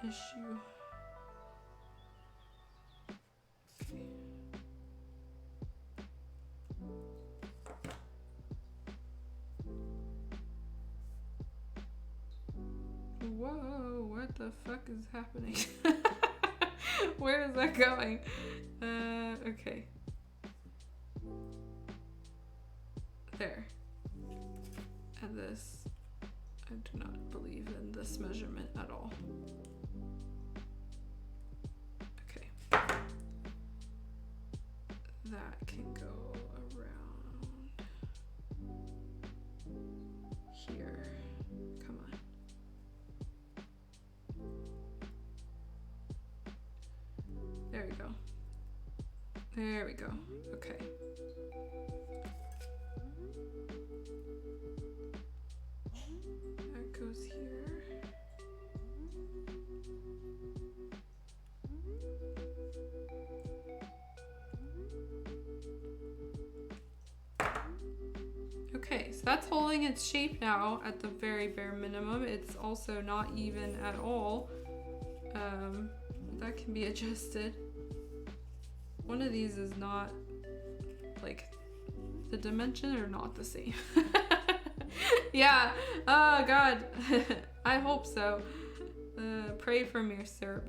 issue. Okay. Whoa, what the fuck is happening? Where is that going? Okay. There. And this, I do not believe in this measurement at all. Okay. That can go around here. Come on. There we go. There we go. Okay. That goes here. Okay, so that's holding its shape now at the very bare minimum. It's also not even at all. That can be adjusted. One of these is not, like, the dimensions are not the same. Yeah, oh God, I hope so. Pray for me, sir.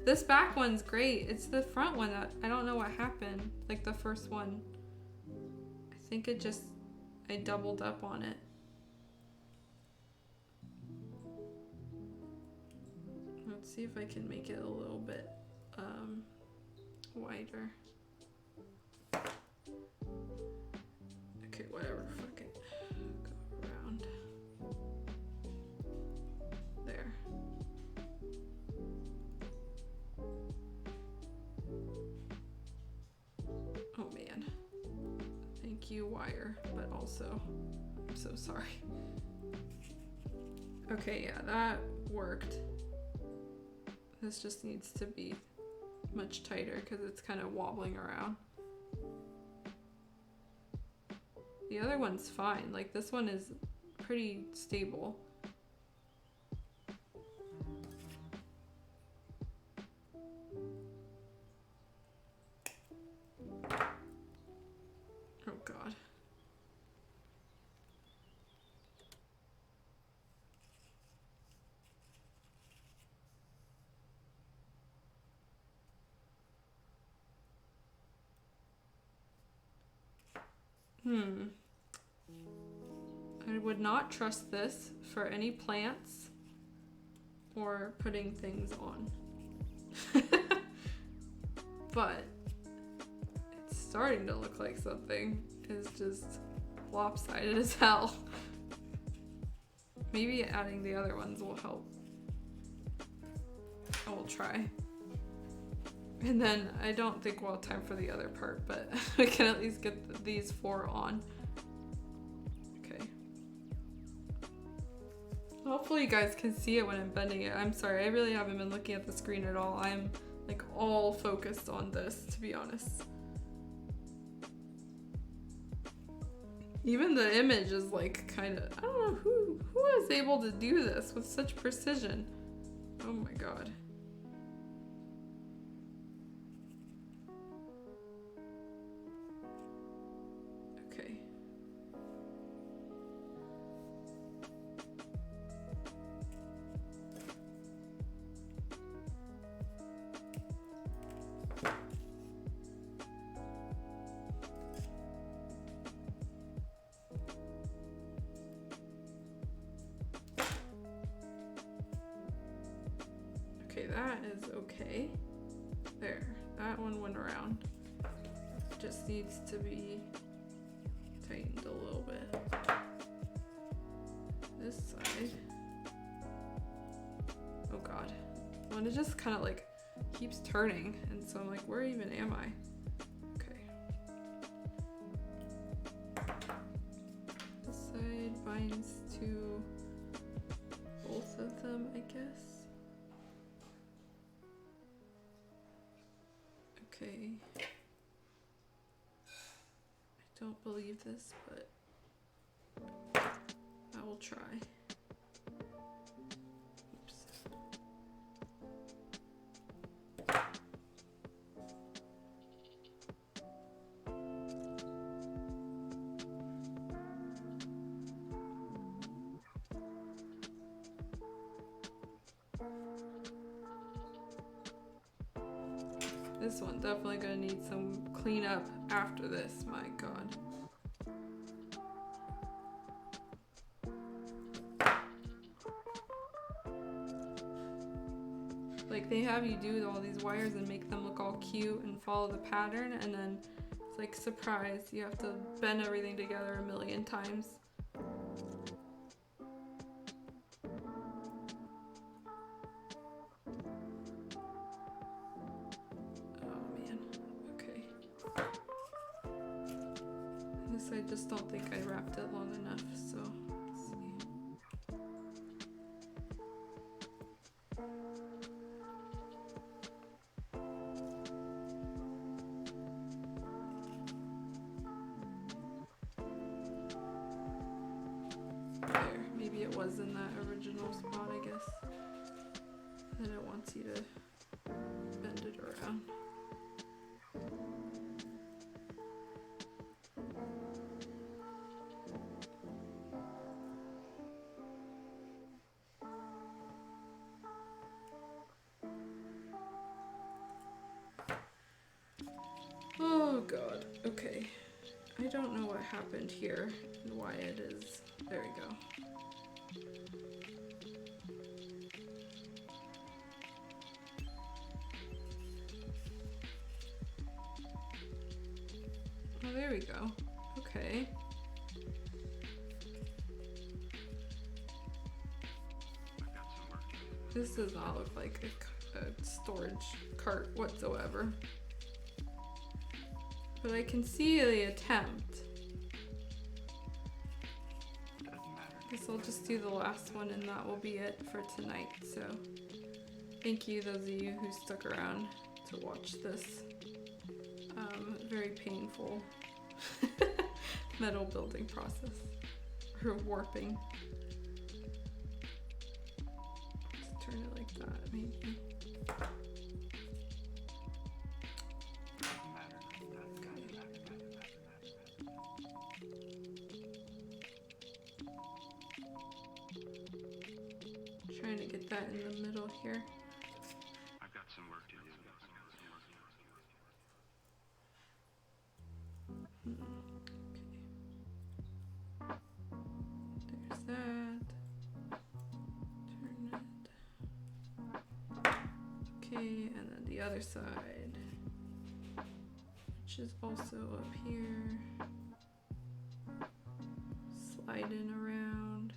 This back one's great. It's the front one that I don't know what happened. Like the first one. I think it just, I doubled up on it. Let's see if I can make it a little bit wider. Okay, whatever, fuck it. Go around. There. Oh man. Thank you, wire, but also, I'm so sorry. Okay, yeah, that worked. This just needs to be much tighter because it's kind of wobbling around. The other one's fine. Like this one is pretty stable. Oh God. I would not trust this for any plants or putting things on. But it's starting to look like something is just lopsided as hell. Maybe adding the other ones will help. I will try. And then I don't think we'll have time for the other part, but we can at least get these 4 on. Okay. Hopefully you guys can see it when I'm bending it. I'm sorry, I really haven't been looking at the screen at all. I'm like all focused on this, to be honest. Even the image is like kind of, I don't know who was able to do this with such precision. Oh my God. Okay. Okay, that is okay. There, that one went around. Just needs to be tightened a little bit. This side. Oh God. Well, it just kind of like keeps turning, and so I'm like, where even am I? Okay. This side binds to both of them, I guess. Okay. I don't believe this, but I will try. Oops. This one definitely gonna need some cleanup after this, my God. like they have you do all these wires and make them look all cute and follow the pattern, and then it's like, surprise, you have to bend everything together a million times. I just don't think I wrapped it long enough, so let's see. There, maybe it was in that original spot, I guess. Then it wants you to bend it around. Oh god, okay. I don't know what happened here and why it is. There we go. Oh, there we go. Okay. This does not look like a storage cart whatsoever. But I can see the attempt. Guess I'll just do the last one and that will be it for tonight. So thank you, those of you who stuck around to watch this very painful metal building process, or warping. Let's turn it like that, maybe. Trying to get that in the middle here. I've got some work to do. Okay. There's that. Turn it. Okay, and then the other side, which is also up here. Sliding around.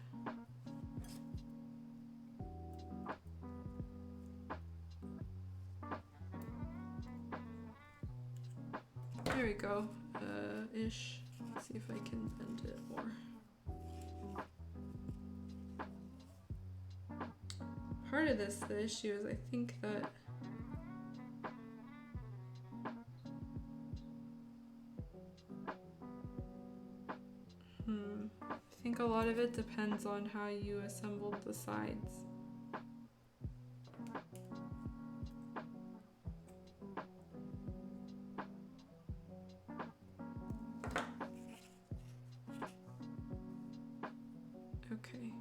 There we go, ish. Let's see if I can bend it more. Part of this, the issue is I think that I think a lot of it depends on how you assembled the sides. Okay.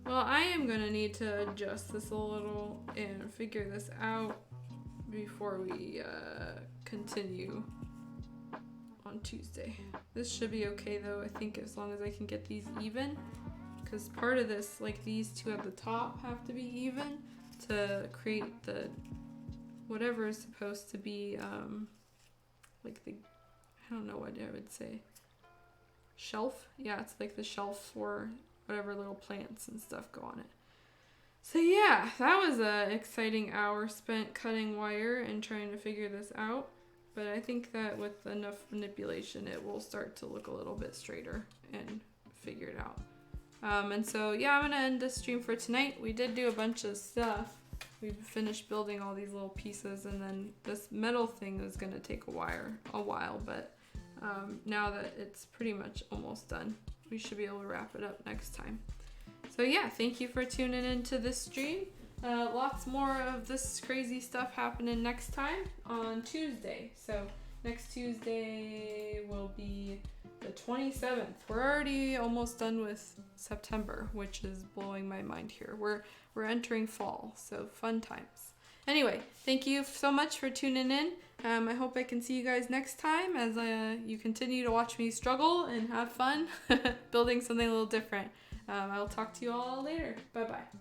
Well, I am gonna need to adjust this a little and figure this out before we continue on Tuesday. This should be okay though, I think, as long as I can get these even, because part of this, like these two at the top have to be even to create the whatever is supposed to be like the, I don't know what I would say, shelf. Yeah, it's like the shelf for whatever little plants and stuff go on it. So yeah, that was an exciting hour spent cutting wire and trying to figure this out. But I think that with enough manipulation, it will start to look a little bit straighter and figure it out. And so yeah, I'm gonna end the stream for tonight. We did do a bunch of stuff. We finished building all these little pieces, and then this metal thing is gonna take a while, but now that it's pretty much almost done, we should be able to wrap it up next time. So yeah, thank you for tuning into this stream. Lots more of this crazy stuff happening next time on Tuesday. So next Tuesday will be the 27th. We're already almost done with September, which is blowing my mind here. We're entering fall, so fun times. Anyway, thank you so much for tuning in. I hope I can see you guys next time as you continue to watch me struggle and have fun building something a little different. I'll talk to you all later. Bye bye.